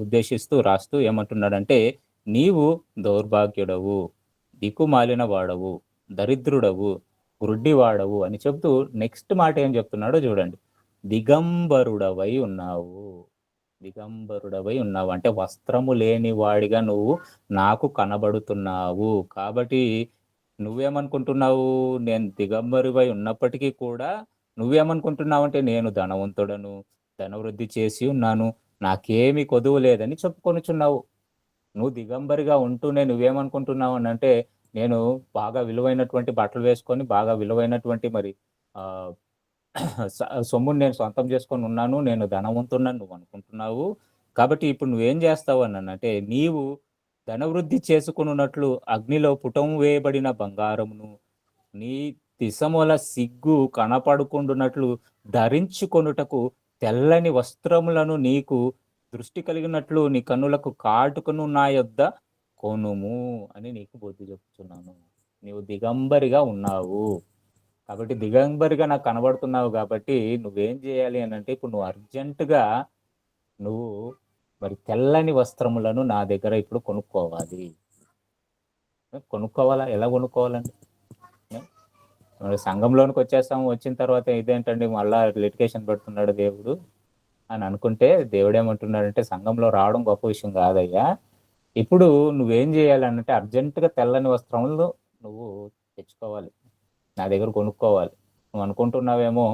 S1: ఉద్దేశిస్తూ రాస్తూ ఏమంటున్నాడంటే, నీవు దౌర్భాగ్యుడవు, దిక్కుమాలిన వాడవు, దరిద్రుడవు, గ్రుడ్డివాడవు అని చెప్తూ నెక్స్ట్ మాట ఏం చెప్తున్నాడో చూడండి. దిగంబరుడవై ఉన్నావు. దిగంబరుడవై ఉన్నావు అంటే వస్త్రము లేని వాడిగా నువ్వు నాకు కనబడుతున్నావు. కాబట్టి నువ్వేమనుకుంటున్నావు? నేను దిగంబరువై ఉన్నప్పటికీ కూడా నువ్వేమనుకుంటున్నావు అంటే నేను ధనవంతుడను, ధనవృద్ధి చేసి ఉన్నాను, నాకేమి కొదువు లేదని చెప్పుకొనుచున్నావు. నువ్వు దిగంబరిగా ఉంటూనే నువ్వేమనుకుంటున్నావు అని అంటే నేను బాగా విలువైనటువంటి బట్టలు వేసుకొని బాగా విలువైనటువంటి మరి సొమ్ముని నేను సొంతం చేసుకొని ఉన్నాను, నేను ధనవంతున్నాను నువ్వు అనుకుంటున్నావు. కాబట్టి ఇప్పుడు నువ్వేం చేస్తావు అని అంటే నీవు ధనవృద్ధి చేసుకున్నట్లు అగ్నిలో పుటం వేయబడిన బంగారమును, నీ తిసముల సిగ్గు కనపడుకుంటున్నట్లు ధరించుకొనుటకు తెల్లని వస్త్రములను, నీకు దృష్టి కలిగినట్లు నీ కన్నులకు కాటుకను నా యొద్ద కొనుము అని నీకు బుద్ధి చెప్తున్నాను. నీవు దిగంబరిగా ఉన్నావు కాబట్టి, దిగంబరిగా నాకు కనబడుతున్నావు కాబట్టి నువ్వేం చేయాలి అని అంటే ఇప్పుడు నువ్వు అర్జెంటుగా మరి తెల్లని వస్త్రములను నా దగ్గర ఇప్పుడు కొనుక్కోవాలి. కొనుక్కోవాలా? ఎలా కొనుక్కోవాలండి? ఏ? మరి సంఘంలోనికి వచ్చేస్తాము, వచ్చిన తర్వాత ఇదేంటండి మళ్ళా లిటికేషన్ పెడుతున్నాడు దేవుడు అని అనుకుంటే, దేవుడేమంటున్నాడంటే సంఘంలో రావడం గొప్ప విషయం కాదయ్యా. ఇప్పుడు నువ్వేం చేయాలనంటే అర్జెంటుగా తెల్లని వస్త్రములు నువ్వు తెచ్చుకోవాలి. నా దగ్గర కొనుక్కోవాలి. నువ్వు అనుకుంటున్నావేమో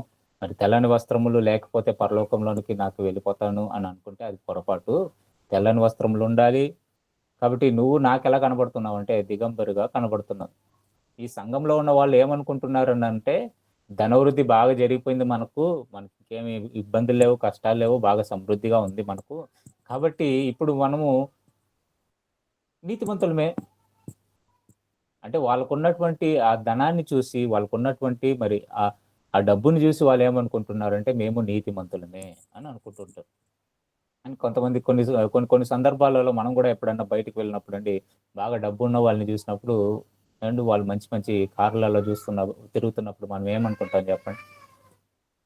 S1: మరి తెల్లని వస్త్రములు లేకపోతే పరలోకంలోనికి నాకు వెళ్ళిపోతాను అని అనుకుంటే అది పొరపాటు. తెల్లని వస్త్రములు ఉండాలి. కాబట్టి నువ్వు నాకెలా కనబడుతున్నావు అంటే దిగంబరిగా కనబడుతున్నావు. ఈ సంఘంలో ఉన్న వాళ్ళు ఏమనుకుంటున్నారు అంటే ధనవృద్ధి బాగా జరిగిపోయింది మనకు, మనకి ఇంకేమి ఇబ్బందులు లేవు, కష్టాలు లేవు, బాగా సమృద్ధిగా ఉంది మనకు. కాబట్టి ఇప్పుడు మనము నీతిమంతులమే. అంటే వాళ్ళకున్నటువంటి ఆ ధనాన్ని చూసి, వాళ్ళకున్నటువంటి మరి ఆ డబ్బుని చూసి వాళ్ళు ఏమనుకుంటున్నారంటే మేము నీతిమంతులమే అని అనుకుంటుంటారు. అని కొంతమంది కొన్ని కొన్ని సందర్భాలలో మనం కూడా ఎప్పుడన్నా బయటికి వెళ్ళినప్పుడు బాగా డబ్బు ఉన్న వాళ్ళని చూసినప్పుడు అండ్ వాళ్ళు మంచి మంచి కార్లలో తిరుగుతున్నప్పుడు మనం ఏమనుకుంటాం చెప్పండి?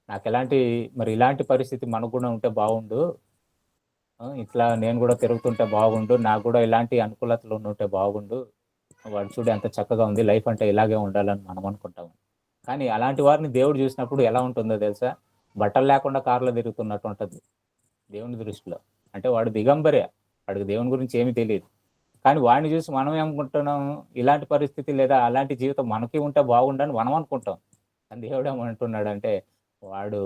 S1: నాకు ఇలాంటి పరిస్థితి మనకు కూడా ఉంటే బాగుండు, ఇట్లా నేను కూడా తిరుగుతుంటే బాగుండు, నాకు కూడా ఇలాంటి అనుకూలతలు ఉంటే బాగుండు, వాడు చూడు ఎంత చక్కగా ఉంది, లైఫ్ అంటే ఇలాగే ఉండాలని మనం అనుకుంటాం. కానీ అలాంటి వారిని దేవుడు చూసినప్పుడు ఎలా ఉంటుందో తెలుసా? బట్టలు లేకుండా కారులో తిరుగుతున్నట్టు ఉంటుంది దేవుని దృష్టిలో. అంటే వాడు దిగంబరే, వాడికి దేవుని గురించి ఏమీ తెలియదు. కానీ వాడిని చూసి మనం ఏమనుకుంటున్నాం? ఇలాంటి పరిస్థితి లేదా అలాంటి జీవితం మనకి ఉంటే బాగుండని మనం అనుకుంటాం. కానీ దేవుడు ఏమంటున్నాడంటే వాడు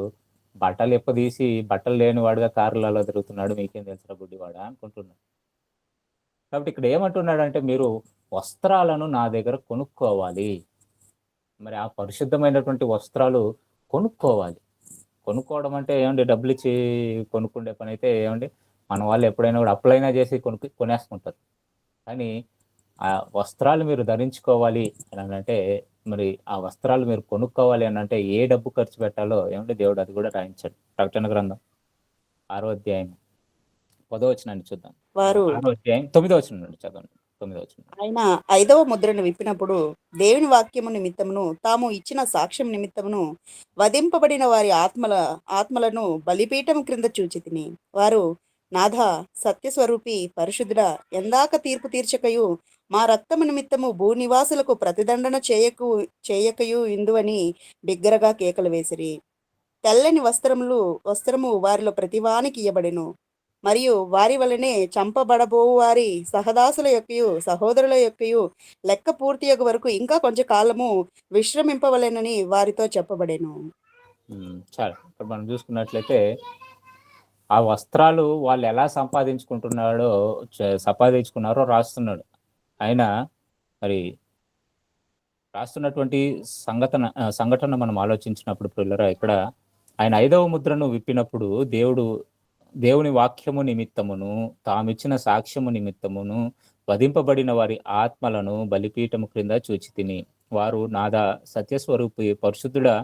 S1: బట్టలు ఎప్పదీసి బట్టలు లేని వాడుగా కార్లలో తిరుగుతున్నాడు, మీకేం తెలుసా గుడ్డివాడా అనుకుంటున్నాడు. కాబట్టి ఇక్కడ ఏమంటున్నాడంటే మీరు వస్త్రాలను నా దగ్గర కొనుక్కోవాలి. మరి ఆ పరిశుద్ధమైనటువంటి వస్త్రాలు కొనుక్కోవాలి. కొనుక్కోవడం అంటే ఏమండి డబ్బులు ఇచ్చి కొనుక్కుండే పని అయితే ఏమండి మన వాళ్ళు ఎప్పుడైనా కూడా అప్లైనా చేసి కొనేసుకుంటారు. కానీ ఆ వస్త్రాలు మీరు ధరించుకోవాలి అని అంటే మరి ఆ వస్త్రాలు మీరు కొనుక్కోవాలి అని అంటే ఏ డబ్బు ఖర్చు పెట్టాలో ఏమంటే దేవుడు అది కూడా రాయించాడు. ప్రకటన గ్రంథం 6వ అధ్యాయం 10వ వచనాన్ని చూద్దాం.
S2: వారు
S1: 6వ అధ్యాయం 9వ వచనం నుండి చదవండి. 9వ వచనం.
S2: ఆయన 5వ ముద్రను విప్పినప్పుడు దేవుని వాక్యము నిమిత్తమును తాము ఇచ్చిన సాక్ష్యం నిమిత్తమును వధింపబడిన వారి ఆత్మలను బలిపీఠం క్రింద చూచితిని. వారు నాథ సత్యస్వరూపి పరిశుద్ధుడా, ఎందాక తీర్పు తీర్చకయు మా రక్తము నిమిత్తము భూనివాసులకు ప్రతిదండన చేయకయు ఇందువని బిగ్గరగా కేకలు వేసిరి. తెల్లని వస్త్రము వారిలో ప్రతివానికి ఇయ్యబడెను. మరియు వారి వలనే చంపబడబో వారి సహదాసుల యొక్కయు సహోదరుల యొక్కయు లెక్క పూర్తియగు వరకు ఇంకా కొంచెం కాలము విశ్రమింపవలెనని వారితో చెప్పబడెను.
S1: చాలు. ఇక్కడ మనం చూసుకున్నట్లయితే ఆ వస్త్రాలు వాళ్ళు ఎలా సంపాదించుకున్నారో రాస్తున్నాడు. ఆయన మరి రాస్తున్నటువంటి సంఘటన మనం ఆలోచించినప్పుడు పిల్లరా, ఇక్కడ ఆయన 5వ ముద్రను విప్పినప్పుడు దేవుని వాక్యము నిమిత్తమును తామిచ్చిన సాక్ష్యము నిమిత్తమును వధింపబడిన వారి ఆత్మలను బలిపీఠము క్రింద చూచితిని. వారు నాదా సత్యస్వరూపి పరిశుద్ధుడా,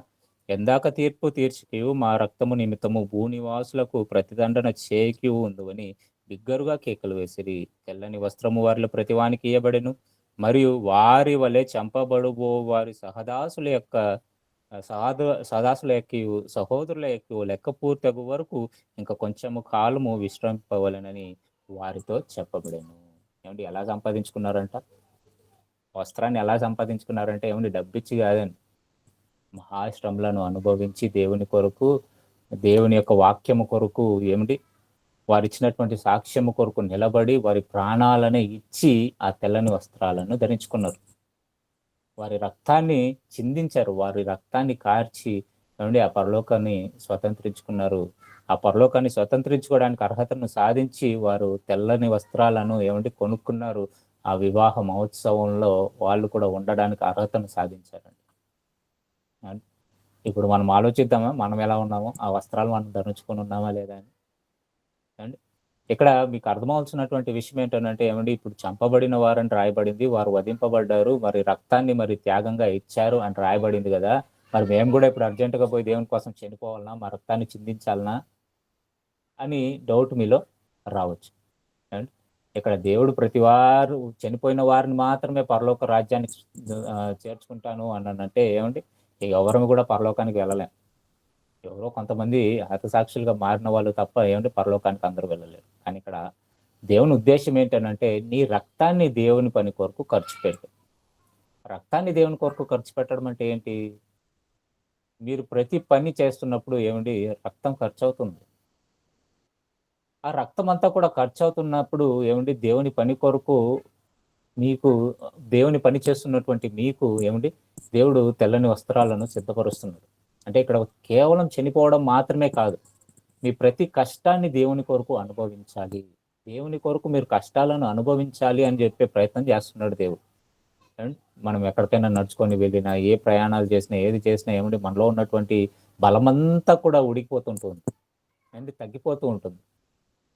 S1: ఎందాక తీర్పు తీర్చికియు మా రక్తము నిమిత్తము భూనివాసులకు ప్రతిదండన చేయకి ఉందని బిగ్గరుగా కేకలు వేసిరి. తెల్లని వస్త్రము వారిలో ప్రతివానికి ఇయ్యబడెను. మరియు వారి వలె చంపబడుబో వారి సహదాసుల యొక్క సహోదరుల యొక్క లెక్క పూర్తగు వరకు ఇంకా కొంచెము కాలము విశ్రమింపవలెనని వారితో చెప్పబడెను. ఏమండి ఎలా సంపాదించుకున్నారంట? వస్త్రాన్ని ఎలా సంపాదించుకున్నారంటే ఏమండి డబ్బిచ్చి కాదండి, మహాశ్రమలను అనుభవించి దేవుని కొరకు, దేవుని యొక్క వాక్యము కొరకు ఏమిటి వారు ఇచ్చినటువంటి సాక్ష్యము కొరకు నిలబడి వారి ప్రాణాలను ఇచ్చి ఆ తెల్లని వస్త్రాలను ధరించుకున్నారు. వారి రక్తాన్ని చిందించారు, వారి రక్తాన్ని కార్చి ఏమండి ఆ పరలోకాన్ని స్వతంత్రించుకున్నారు. ఆ పరలోకాన్ని స్వతంత్రించుకోవడానికి అర్హతను సాధించి వారు తెల్లని వస్త్రాలను ఏమండి కొనుక్కున్నారు. ఆ వివాహ మహోత్సవంలో వాళ్ళు కూడా ఉండడానికి అర్హతను సాధించారండి. ఇప్పుడు మనం ఆలోచిద్దామా మనం ఎలా ఉన్నామో, ఆ వస్త్రాలు మనం ధరించుకొని ఉన్నామా లేదా అని. అండి ఇక్కడ మీకు అర్థమవలసినటువంటి విషయం ఏంటంటే ఏమండి ఇప్పుడు చంపబడిన వారని రాయబడింది, వారు వధింపబడ్డారు, మరి రక్తాన్ని మరి త్యాగంగా ఇచ్చారు అని రాయబడింది కదా. మరి మేము కూడా ఇప్పుడు అర్జెంటుగా పోయి దేవుని కోసం చనిపోవాలనా, మా రక్తాన్ని చిందించాలనా అని డౌట్ మీలో రావచ్చు. అండ్ ఇక్కడ దేవుడు ప్రతి వారు చనిపోయిన వారిని మాత్రమే పరలోక రాజ్యానికి చేర్చుకుంటాను అనంటే ఏమండి ఎవరు కూడా పరలోకానికి వెళ్ళలేం. ఎవరో కొంతమంది హతసాక్షులుగా మారిన వాళ్ళు తప్ప ఏమంటే పరలోకానికి అందరూ వెళ్ళలేరు. కానీ ఇక్కడ దేవుని ఉద్దేశం ఏంటంటే నీ రక్తాన్ని దేవుని పని కొరకు ఖర్చు పెట్టు. రక్తాన్ని దేవుని కొరకు ఖర్చు పెట్టడం అంటే ఏంటి? మీరు ప్రతి పని చేస్తున్నప్పుడు ఏవండి రక్తం ఖర్చవుతుంది. ఆ రక్తమంతా కూడా ఖర్చవుతున్నప్పుడు ఏవండి దేవుని పని కొరకు మీకు దేవుని పని చేస్తున్నటువంటి మీకు ఏవండి దేవుడు తెల్లని వస్త్రాలను సిద్ధపరుస్తున్నాడు. అంటే ఇక్కడ కేవలం చనిపోవడం మాత్రమే కాదు. మీ ప్రతి కష్టాన్ని దేవుని కొరకు అనుభవించాలి. దేవుని కొరకు మీరు కష్టాలను అనుభవించాలి అని చెప్పే ప్రయత్నం చేస్తున్నాడు దేవుడు. అండ్ మనం ఎక్కడికైనా నడుచుకొని వెళ్ళినా, ఏ ప్రయాణాలు చేసినా, ఏది చేసినా ఏమండి మనలో ఉన్నటువంటి బలమంతా కూడా ఉడికిపోతుంటుంది. అండ్ తగ్గిపోతూ ఉంటుంది.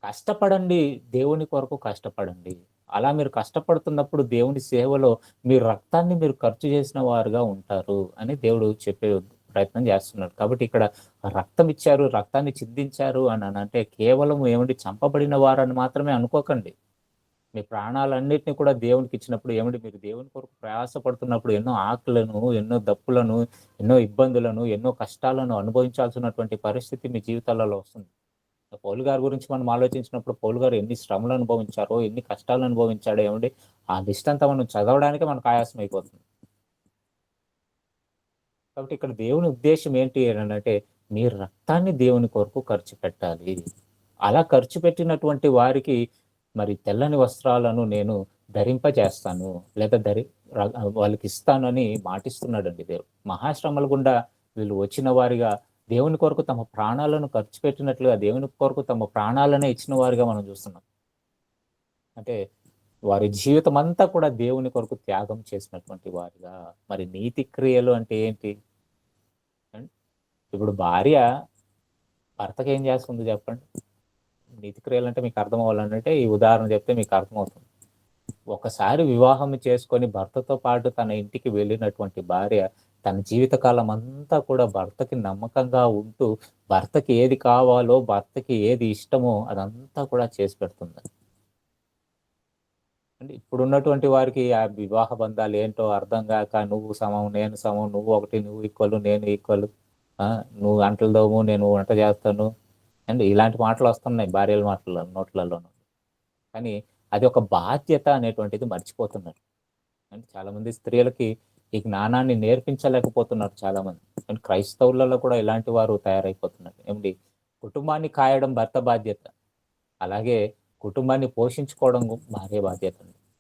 S1: కష్టపడండి. దేవుని కొరకు కష్టపడండి. అలా మీరు కష్టపడుతున్నప్పుడు దేవుని సేవలో మీ రక్తాన్ని మీరు ఖర్చు చేసిన వారుగా ఉంటారు అని దేవుడు చెప్పే ప్రయత్నం చేస్తున్నాడు. కాబట్టి ఇక్కడ రక్తం ఇచ్చారు, రక్తాన్ని చిందించారు అని అంటే కేవలం ఏమండి చంపబడిన వారని మాత్రమే అనుకోకండి. మీ ప్రాణాలన్నిటిని కూడా దేవునికి ఇచ్చినప్పుడు ఏమండి మీరు దేవుని కొరకు ప్రయాసపడుతున్నప్పుడు ఎన్నో ఆకులను, ఎన్నో దప్పులను, ఎన్నో ఇబ్బందులను, ఎన్నో కష్టాలను అనుభవించాల్సినటువంటి పరిస్థితి మీ జీవితాలలో వస్తుంది. పౌలు గారి గురించి మనం ఆలోచించినప్పుడు పౌలు గారు ఎన్ని శ్రమలు అనుభవించారో, ఎన్ని కష్టాలు అనుభవించాడో ఏమండి ఆ లిస్ట్ అంతా మనం చదవడానికే మనకు ఆయాసం అయిపోతుంది. కాబట్టి ఇక్కడ దేవుని ఉద్దేశం ఏంటి అంటే మీ రక్తాన్ని దేవుని కొరకు ఖర్చు పెట్టాలి. అలా ఖర్చు పెట్టినటువంటి వారికి మరి తెల్లని వస్త్రాలను నేను ధరింపజేస్తాను లేదా వాళ్ళకి ఇస్తానని మాటిస్తున్నాడండి దేవుడు. మహాశ్రమల గుండా వీళ్ళు వచ్చిన వారిగా దేవుని కొరకు తమ ప్రాణాలను ఖర్చు పెట్టినట్లుగా దేవుని కొరకు తమ ప్రాణాలనే ఇచ్చిన వారిగా మనం చూస్తున్నాం. అంటే వారి జీవితం అంతా కూడా దేవుని కొరకు త్యాగం చేసినటువంటి వారిగా. మరి నీతి క్రియలు అంటే ఏంటి? ఇప్పుడు భార్య భర్తకి ఏం చేస్తుంది చెప్పండి? నీతి క్రియలు అంటే మీకు అర్థం అవ్వాలంటే ఈ ఉదాహరణ చెప్తే మీకు అర్థమవుతుంది. ఒకసారి వివాహం చేసుకొని భర్తతో పాటు తన ఇంటికి వెళ్ళినటువంటి భార్య తన జీవితకాలం అంతా కూడా భర్తకి నమ్మకంగా ఉంటూ భర్తకి ఏది కావాలో, భర్తకి ఏది ఇష్టమో అదంతా కూడా చేసి పెడుతుంది. అంటే ఇప్పుడున్నటువంటి వారికి ఆ వివాహ బంధాలు ఏంటో అర్థం కాక నువ్వు సమం, నేను సమం, నువ్వు ఒకటి, నువ్వు ఈక్వల్, నేను ఈక్వల్, నువ్వు అంటలు దోము, నేను వంట చేస్తాను అండ్ ఇలాంటి మాటలు వస్తున్నాయి భార్యల మాటల నోట్లలోనూ. కానీ అది ఒక బాధ్యత అనేటువంటిది మర్చిపోతున్నారు. అంటే చాలా మంది స్త్రీలకి ఈ జ్ఞానాన్ని నేర్పించలేకపోతున్నారు చాలా మంది. అండ్ క్రైస్తవులలో కూడా ఇలాంటి వారు తయారైపోతున్నారు. ఏమిటి? కుటుంబాన్ని కాయడం భర్త బాధ్యత, అలాగే కుటుంబాన్ని పోషించుకోవడం భార్య బాధ్యత.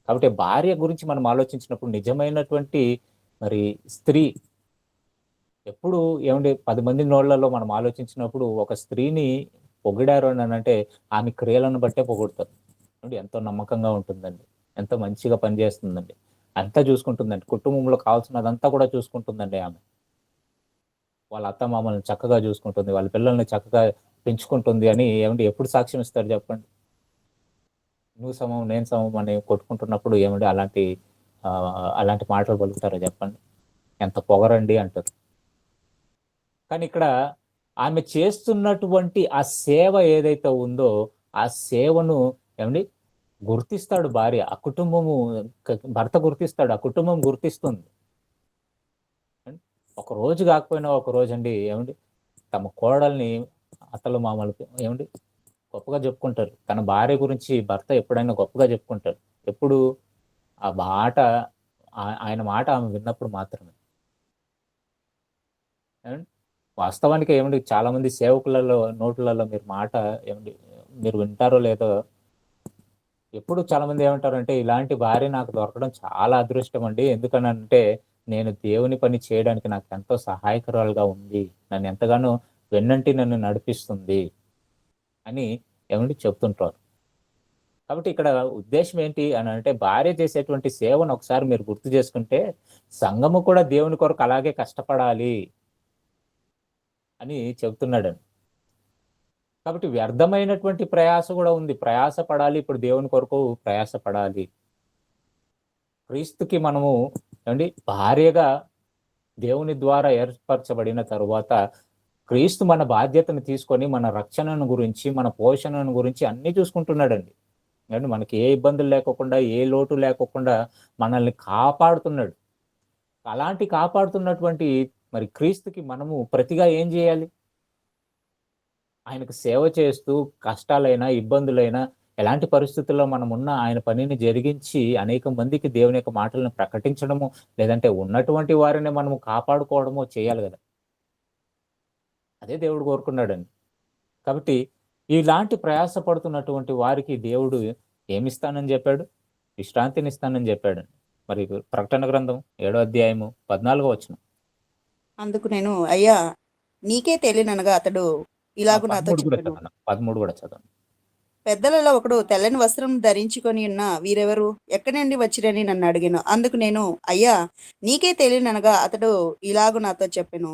S1: కాబట్టి భార్య గురించి మనం ఆలోచించినప్పుడు నిజమైనటువంటి మరి స్త్రీ ఎప్పుడు ఏమంటే 10 మంది నోళ్లలో మనం ఆలోచించినప్పుడు ఒక స్త్రీని పొగిడారు అని అంటే ఆమె క్రియలను బట్టే పొగుడతారు. ఎంతో నమ్మకంగా ఉంటుందండి, ఎంతో మంచిగా పనిచేస్తుందండి, అంతా చూసుకుంటుందండి, కుటుంబంలో కావాల్సినదంతా కూడా చూసుకుంటుందండి ఆమె. వాళ్ళ అత్త మామల్ని చక్కగా చూసుకుంటుంది, వాళ్ళ పిల్లల్ని చక్కగా పెంచుకుంటుంది అని ఏమంటే ఎప్పుడు సాక్ష్యం ఇస్తారు చెప్పండి? నువ్వు సమం, నేను సమం అని కొట్టుకుంటున్నప్పుడు ఏమంటే అలాంటి మాటలు పలుకుతారో చెప్పండి? ఎంత పొగరండి అంటారు. కానీ ఇక్కడ ఆమె చేస్తున్నటువంటి ఆ సేవ ఏదైతే ఉందో ఆ సేవను ఏమండి గుర్తిస్తాడు భార్య, ఆ కుటుంబము భర్త గుర్తిస్తాడు, ఆ కుటుంబం గుర్తిస్తుంది. ఒక రోజు కాకపోయినా ఒక రోజు అండి ఏమండి తమ కోడల్ని అత్తలు మామలు ఏమండి గొప్పగా చెప్పుకుంటారు. తన భార్య గురించి భర్త ఎప్పుడైనా గొప్పగా చెప్పుకుంటారు. ఎప్పుడు? ఆ మాట ఆయన మాట ఆమె విన్నప్పుడు మాత్రమే. వాస్తవానికి ఏమండి చాలా మంది సేవకులలో నోట్లలో మీరు మాట ఏమండి మీరు వింటారో లేదో, ఎప్పుడు చాలా మంది ఏమంటారంటే ఇలాంటి భార్య నాకు దొరకడం చాలా అదృష్టం అండి. ఎందుకనంటే నేను దేవుని పని చేయడానికి నాకు ఎంతో సహాయకరాలుగా ఉంది, నన్ను ఎంతగానో వెన్నంటి నన్ను నడిపిస్తుంది అని ఏమండి చెప్తుంటారు. కాబట్టి ఇక్కడ ఉద్దేశం ఏంటి అని అంటే భార్య చేసేటువంటి సేవను ఒకసారి మీరు గుర్తు చేసుకుంటే సంఘము కూడా దేవుని కొరకు అలాగే కష్టపడాలి అని చెబుతున్నాడండి. కాబట్టి వ్యర్థమైనటువంటి ప్రయాస కూడా ఉంది. ప్రయాస పడాలి, ఇప్పుడు దేవుని కొరకు ప్రయాస పడాలి. క్రీస్తుకి మనము ఏమండి భార్యగా దేవుని ద్వారా ఏర్పరచబడిన తరువాత క్రీస్తు మన బాధ్యతను తీసుకొని మన రక్షణను గురించి, మన పోషణను గురించి అన్ని చూసుకుంటున్నాడండి. అంటే మనకి ఏ ఇబ్బందులు లేకోకుండా, ఏ లోటు లేకోకుండా మనల్ని కాపాడుతున్నాడు. అలాంటి కాపాడుతున్నటువంటి మరి క్రీస్తుకి మనము ప్రతిగా ఏం చేయాలి? ఆయనకు సేవ చేస్తూ కష్టాలైనా, ఇబ్బందులైనా ఎలాంటి పరిస్థితుల్లో మనం ఉన్న ఆయన పనిని జరిగించి అనేక మందికి దేవుని యొక్క మాటలను ప్రకటించడము, లేదంటే ఉన్నటువంటి వారిని మనము కాపాడుకోవడమో చేయాలి గదా! అదే దేవుడు కోరుకున్నాడండి. కాబట్టి ఇలాంటి ప్రయాస పడుతున్నటువంటి వారికి దేవుడు ఏమిస్తానని జెప్పాడు? విశ్రాంతినిస్తానని జెప్పాడండి. మరి ప్రకటన గ్రంథం 7 అధ్యాయము 14 వచనం.
S2: అందుకు నేను, అయ్యా నీకే తెలియననగా అతడు ఇలాగు నాతో
S1: 13 కూడా
S2: చెప్పెను.
S1: చదవండి. 13 కూడా చదవండి.
S2: పెద్దలలో ఒకడు తెల్లని వస్త్రం ధరించుకొని ఉన్న వీరెవరు, ఎక్కడి నుండి వచ్చిరని నన్ను అడిగాను. అందుకు నేను, అయ్యా నీకే తెలియననగా అతడు ఇలాగు నాతో చెప్పెను,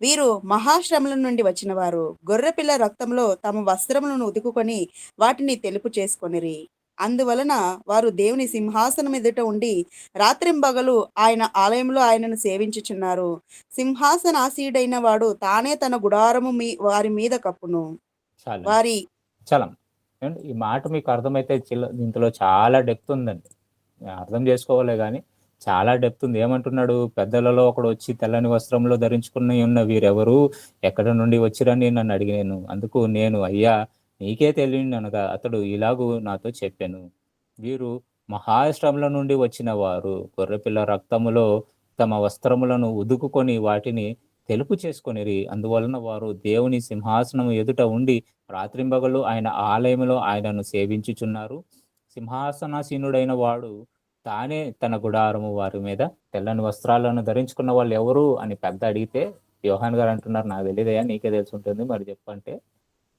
S2: వీరు మహాశ్రమల నుండి వచ్చిన వారు, గొర్రెపిల్ల రక్తంలో తమ వస్త్రములను ఉతుకుకొని వాటిని తెలుపు చేసుకొనిరి. అందువలన వారు దేవుని సింహాసనం ఎదుట ఉండి రాత్రింబగలు ఆయన ఆలయంలో ఆయనను సేవించుచున్నారు. సింహాసనాసీనుడైన వాడు తానే తన గుడారము వారి మీద కప్పును.
S1: చాలండి.
S2: వారి
S1: చాలమ్మ. ఏవండి ఈ మాట మీకు అర్థమైతే ఇందులో చాలా డెప్త్ ఉందండి. అర్థం చేసుకోవాలే గాని చాలా డెప్త్ ఉంది. ఏమంటున్నాడు? పెద్దలలో ఒకడు వచ్చి తెల్లని వస్త్రంలో ధరించుకుని ఉన్న వీరెవరు? ఎక్కడ నుండి వచ్చిరని నన్ను అడిగాను. అందుకు నేను, అయ్యా నీకే తెలియననగా అతడు ఇలాగు నాతో చెప్పెను. వీరు మహాశ్రమల నుండి వచ్చిన వారు. గొర్రెపిల్ల రక్తములో తమ వస్త్రములను ఉదుకుకొని వాటిని తెలుపు చేసుకొనిరి. అందువలన వారు దేవుని సింహాసనం ఎదుట ఉండి రాత్రింబగళ్ళు ఆయన ఆలయంలో ఆయనను సేవించుచున్నారు. సింహాసనాసీనుడైన వాడు తానే తన గుడారము వారి మీద తెల్లని వస్త్రాలను ధరించుకున్న వాళ్ళు ఎవరు అని పెద్ద అడిగితే యోహాన్ గారు అంటున్నారు, నాకు తెలియదయ్యా నీకే తెలిసి ఉంటుంది మరి చెప్పంటే,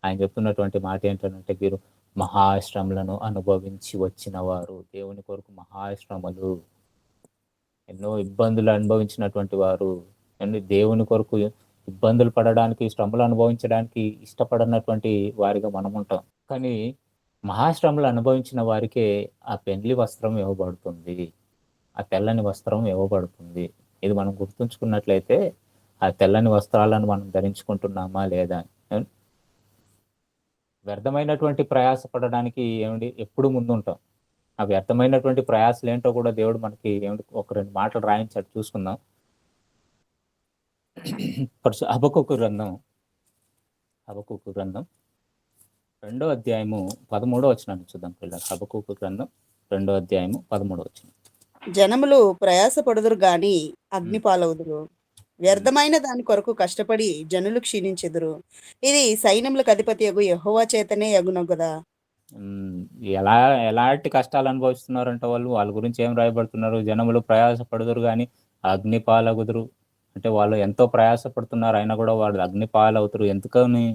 S1: ఆయన చెప్తున్నటువంటి మాట ఏంటంటే వీరు మహాశ్రమలను అనుభవించి వచ్చిన వారు. దేవుని కొరకు మహాశ్రమలు, ఎన్నో ఇబ్బందులు అనుభవించినటువంటి వారు, దేవుని కొరకు ఇబ్బందులు పడడానికి, శ్రమలు అనుభవించడానికి ఇష్టపడనటువంటి వారిగా మనం ఉంటాం. కానీ మహాశ్రమలు అనుభవించిన వారికే ఆ పెండ్లి వస్త్రం ఇవ్వబడుతుంది. ఆ తెల్లని వస్త్రం ఇవ్వబడుతుంది. ఇది మనం గుర్తుంచుకున్నట్లయితే ఆ తెల్లని వస్త్రాలను మనం ధరించుకుంటున్నామా లేదా? వ్యర్థమైనటువంటి ప్రయాస పడడానికి ఎప్పుడు ముందుంటాం. ఆ వ్యర్థమైనటువంటి ప్రయాసలు ఏంటో కూడా దేవుడు మనకి ఒక 2 మాటలు రాయించాడు, చూసుకుందాం. హబక్కూకు గ్రంథం 2వ అధ్యాయము 13వ వచనాన్ని చూద్దాం పిల్లలు. హబక్కూకు గ్రంథం 2వ అధ్యాయము 13వ వచనం.
S2: జనములు ప్రయాసపడుదురు గాని అగ్ని పాలవుదురు, వ్యర్థమైన దాని కొరకు కష్టపడి జనులు క్షీణించెదురు. ఇది సైన్యములకు అధిపతియగు యెహోవా చేతనే యగును గదా.
S1: ఎలాంటి కష్టాలు అనుభవిస్తున్నారంటే వాళ్ళ గురించి ఏం రాయబడుతున్నారు? జనములు ప్రయాసపడుదురు గాని అగ్ని పాలగుదురు. అంటే వాళ్ళు ఎంతో ప్రయాసపడుతున్నారు, అయినా కూడా వాళ్ళు అగ్ని పాలవుతారు. ఎందుకని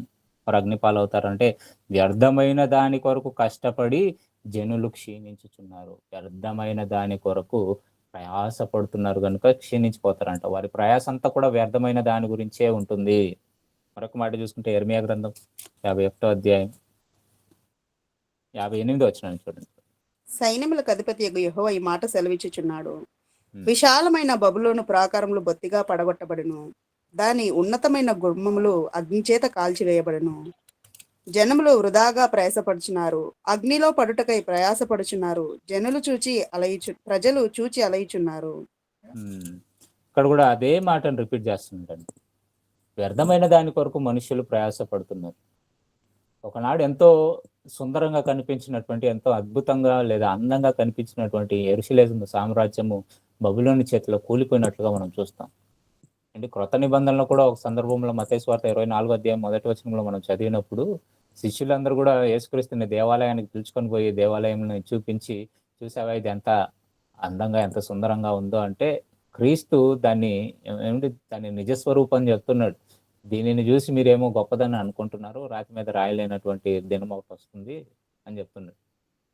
S1: వారు అగ్ని పాలవుతారంటే వ్యర్థమైన దాని కొరకు కష్టపడి జనులు క్షీణించుచున్నారు. వ్యర్థమైన దాని కొరకు ప్రయాసపడుతున్నారు కనుక క్షీణించిపోతారంట. వారి ప్రయాస అంతా కూడా వ్యర్థమైన దాని గురించే ఉంటుంది. మరొక మాట చూసుకుంటే యెర్మీయా గ్రంథం 51వ అధ్యాయం 58వ వచనాన్ని చూడండి.
S2: సైన్యములకు అధిపతియగు యెహోవా ఈ మాట సెలవిచ్చుచున్నాడు. విశాలమైన బబులోను ప్రాకారములు బొత్తిగా పడగొట్టబడును, దాని ఉన్నతమైన గుమ్మములు అగ్నిచేత కాల్చివేయబడును. జనములు వృధాగా ప్రయాసపడుచున్నారు, అగ్నిలో పడుటకై ప్రయాసపడుచున్నారు. ప్రజలు చూచి అలయుచున్నారు.
S1: ఇక్కడ కూడా అదే మాటను రిపీట్ చేస్తుంటండి. వ్యర్థమైన దాని కొరకు మనుషులు ప్రయాసపడుతున్నారు. ఒకనాడు ఎంతో సుందరంగా కనిపించినటువంటి, ఎంతో అద్భుతంగా లేదా అందంగా కనిపించినటువంటి యెరూషలేము సామ్రాజ్యము బబులోను చేతిలో కూలిపోయినట్లుగా మనం చూస్తాం. అంటే క్రొత్త నిబంధనలో కూడా ఒక సందర్భంలో మత్తయి సువార్త 24వ అధ్యాయం 1వ వచనంలో మనం చదివినప్పుడు శిష్యులందరూ కూడా యేసుక్రీస్తుని దేవాలయానికి పిలుచుకొని పోయి దేవాలయంని చూపించి, చూసావా ఇది ఎంత అందంగా ఎంత సుందరంగా ఉందో అంటే, క్రీస్తు దాన్ని నిజస్వరూపం చెప్తున్నాడు. దీనిని చూసి మీరేమో గొప్పదని అనుకుంటున్నారు, రాతి మీద రాయలేనటువంటి దినం ఒకటి వస్తుంది అని చెప్తున్నాడు.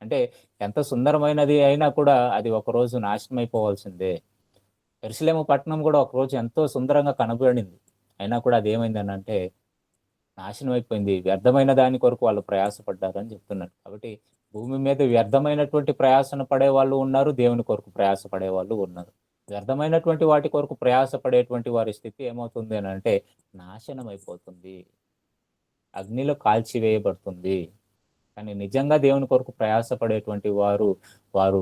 S1: అంటే ఎంత సుందరమైనది అయినా కూడా అది ఒకరోజు నాశనం అయిపోవాల్సిందే. యెరూషలేము పట్టణం కూడా ఒకరోజు ఎంతో సుందరంగా కనబడింది, అయినా కూడా అది ఏమైందని అంటే నాశనం అయిపోయింది. వ్యర్థమైన దాని కొరకు వాళ్ళు ప్రయాసపడ్డారు అని చెప్తున్నాడు. కాబట్టి భూమి మీద వ్యర్థమైనటువంటి ప్రయాసన పడే వాళ్ళు ఉన్నారు, దేవుని కొరకు ప్రయాస పడే వాళ్ళు ఉన్నారు. వ్యర్థమైనటువంటి వాటి కొరకు ప్రయాస పడేటువంటి వారి స్థితి ఏమవుతుంది అని అంటే నాశనం అయిపోతుంది, అగ్నిలో కాల్చివేయబడుతుంది. కానీ నిజంగా దేవుని కొరకు ప్రయాస పడేటువంటి వారు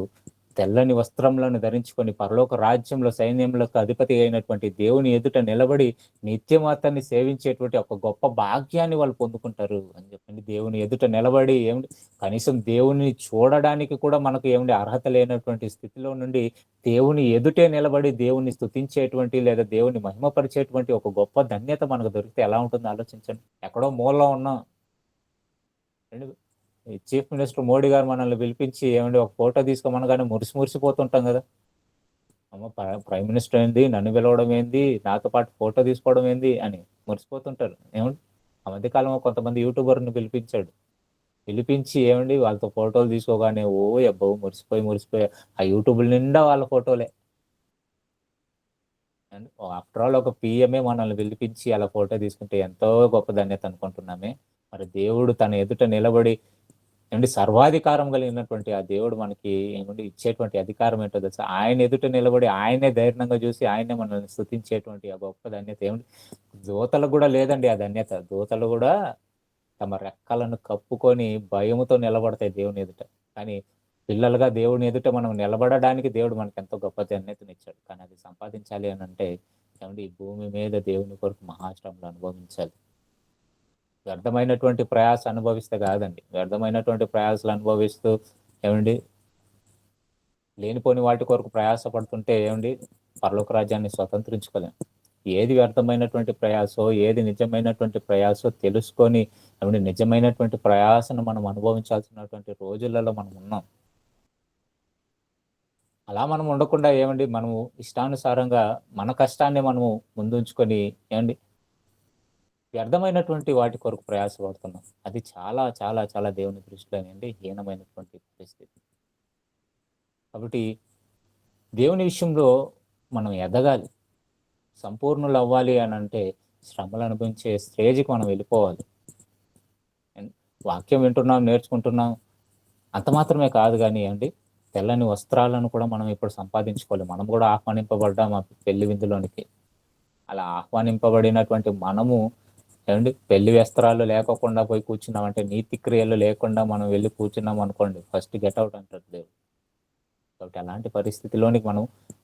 S1: తెల్లని వస్త్రములను ధరించుకొని పరలోక రాజ్యంలో సైన్యములకు అధిపతి అయినటువంటి దేవుని ఎదుట నిలబడి నిత్యం అతన్ని సేవించేటువంటి ఒక గొప్ప భాగ్యాన్ని వాళ్ళు పొందుకుంటారు అని చెప్పండి. దేవుని ఎదుట నిలబడి ఏమిటి, కనీసం దేవుని చూడడానికి కూడా మనకు ఏమిటి అర్హత లేనటువంటి స్థితిలో నుండి దేవుని ఎదుటే నిలబడి దేవుని స్తుతించేటువంటి లేదా దేవుని మహిమపరిచేటువంటి ఒక గొప్ప ధన్యత మనకు దొరికితే ఎలా ఉంటుందో ఆలోచించండి. ఎక్కడో మూలలో ఉన్నాం. ఈ చీఫ్ మినిస్టర్ మోడీ గారు మనల్ని పిలిపించి ఏమండి ఒక ఫోటో తీసుకోమనగానే మురిసిపోతుంటాం కదా. అమ్మ ప్రైమ్ మినిస్టర్ ఏంది, నన్ను పిలవడం ఏంది, నాతో పాటు ఫోటో తీసుకోవడం ఏంది అని మురిసిపోతుంటారు. ఏమండి ఆ మధ్యకాలంలో కొంతమంది యూట్యూబర్ని పిలిపించి ఏమండి వాళ్ళతో ఫోటోలు తీసుకోగానే ఓ అబ్బో మురిసిపోయి ఆ యూట్యూబ్ నిండా వాళ్ళ ఫోటోలే. అండ్ ఆఫ్టర్ ఆల్ ఒక పిఎంఏ మనల్ని పిలిపించి అలా ఫోటో తీసుకుంటే ఎంతో గొప్ప ధన్యత అనుకుంటున్నామే. మరి దేవుడు తన ఎదుట నిలబడి ఏమంటే సర్వాధికారం కలిగినటువంటి ఆ దేవుడు మనకి ఏమంటే ఇచ్చేటువంటి అధికారం ఏంటో తెలుసా? ఆయన ఎదుట నిలబడి ఆయనే ధైర్యంగా చూసి ఆయనే మనల్ని స్తుతించేటువంటి ఆ గొప్ప ధన్యత ఏమిటి దూతలకు కూడా లేదండి. ఆ ధన్యత దూతలు కూడా తమ రెక్కలను కప్పుకొని భయముతో నిలబడతాయి దేవుని ఎదుట. కానీ పిల్లలుగా దేవుని ఎదుట మనం నిలబడడానికి దేవుడు మనకి ఎంతో గొప్ప ధన్యతనిచ్చాడు. కానీ అది సంపాదించాలి అని అంటే ఏమంటే ఈ భూమి మీద దేవుని కొరకు మహాశ్రమలు అనుభవించాలి. వ్యర్థమైనటువంటి ప్రయాస అనుభవిస్తే కాదండి. వ్యర్థమైనటువంటి ప్రయాసలు అనుభవిస్తూ ఏమండి లేనిపోని వాటి కొరకు ప్రయాస పడుతుంటే ఏమండి పరలోక రాజ్యాన్ని స్వతంత్రించుకోలేం. ఏది వ్యర్థమైనటువంటి ప్రయాసో, ఏది నిజమైనటువంటి ప్రయాసో తెలుసుకొని ఏమండి నిజమైనటువంటి ప్రయాసను మనం అనుభవించాల్సినటువంటి రోజులలో మనం ఉన్నాం. అలా మనం ఉండకుండా ఏమండి మనము ఇష్టానుసారంగా మన కష్టాన్ని మనము ముందుంచుకొని ఏమండి వ్యర్థమైనటువంటి వాటి కొరకు ప్రయాసపడుతున్నాం. అది చాలా చాలా చాలా దేవుని దృష్టిలో ఏంటి హీనమైనటువంటి పరిస్థితి. కాబట్టి దేవుని విషయంలో మనం ఎదగాలి, సంపూర్ణులు అవ్వాలి అని అంటే శ్రమలు అనుభవించే స్టేజ్కి మనం వెళ్ళిపోవాలి. వాక్యం వింటున్నాం, నేర్చుకుంటున్నాం, అంత మాత్రమే కాదు కానీ అండి తెల్లని వస్త్రాలను కూడా మనం ఇప్పుడు సంపాదించుకోవాలి. మనం కూడా ఆహ్వానింపబడ్డాం ఆ పెళ్లి విందులోనికి. అలా ఆహ్వానింపబడినటువంటి మనము ఏమండి పెళ్లి వస్త్రాలు లేకోకుండా పోయి కూర్చున్నాం అంటే, నీతి క్రియలు లేకుండా మనం వెళ్ళి కూర్చున్నాం అనుకోండి, ఫస్ట్ గెట్ అవుట్ అంటారు దేవుడు. కాబట్టి అలాంటి పరిస్థితిలోనికి మనం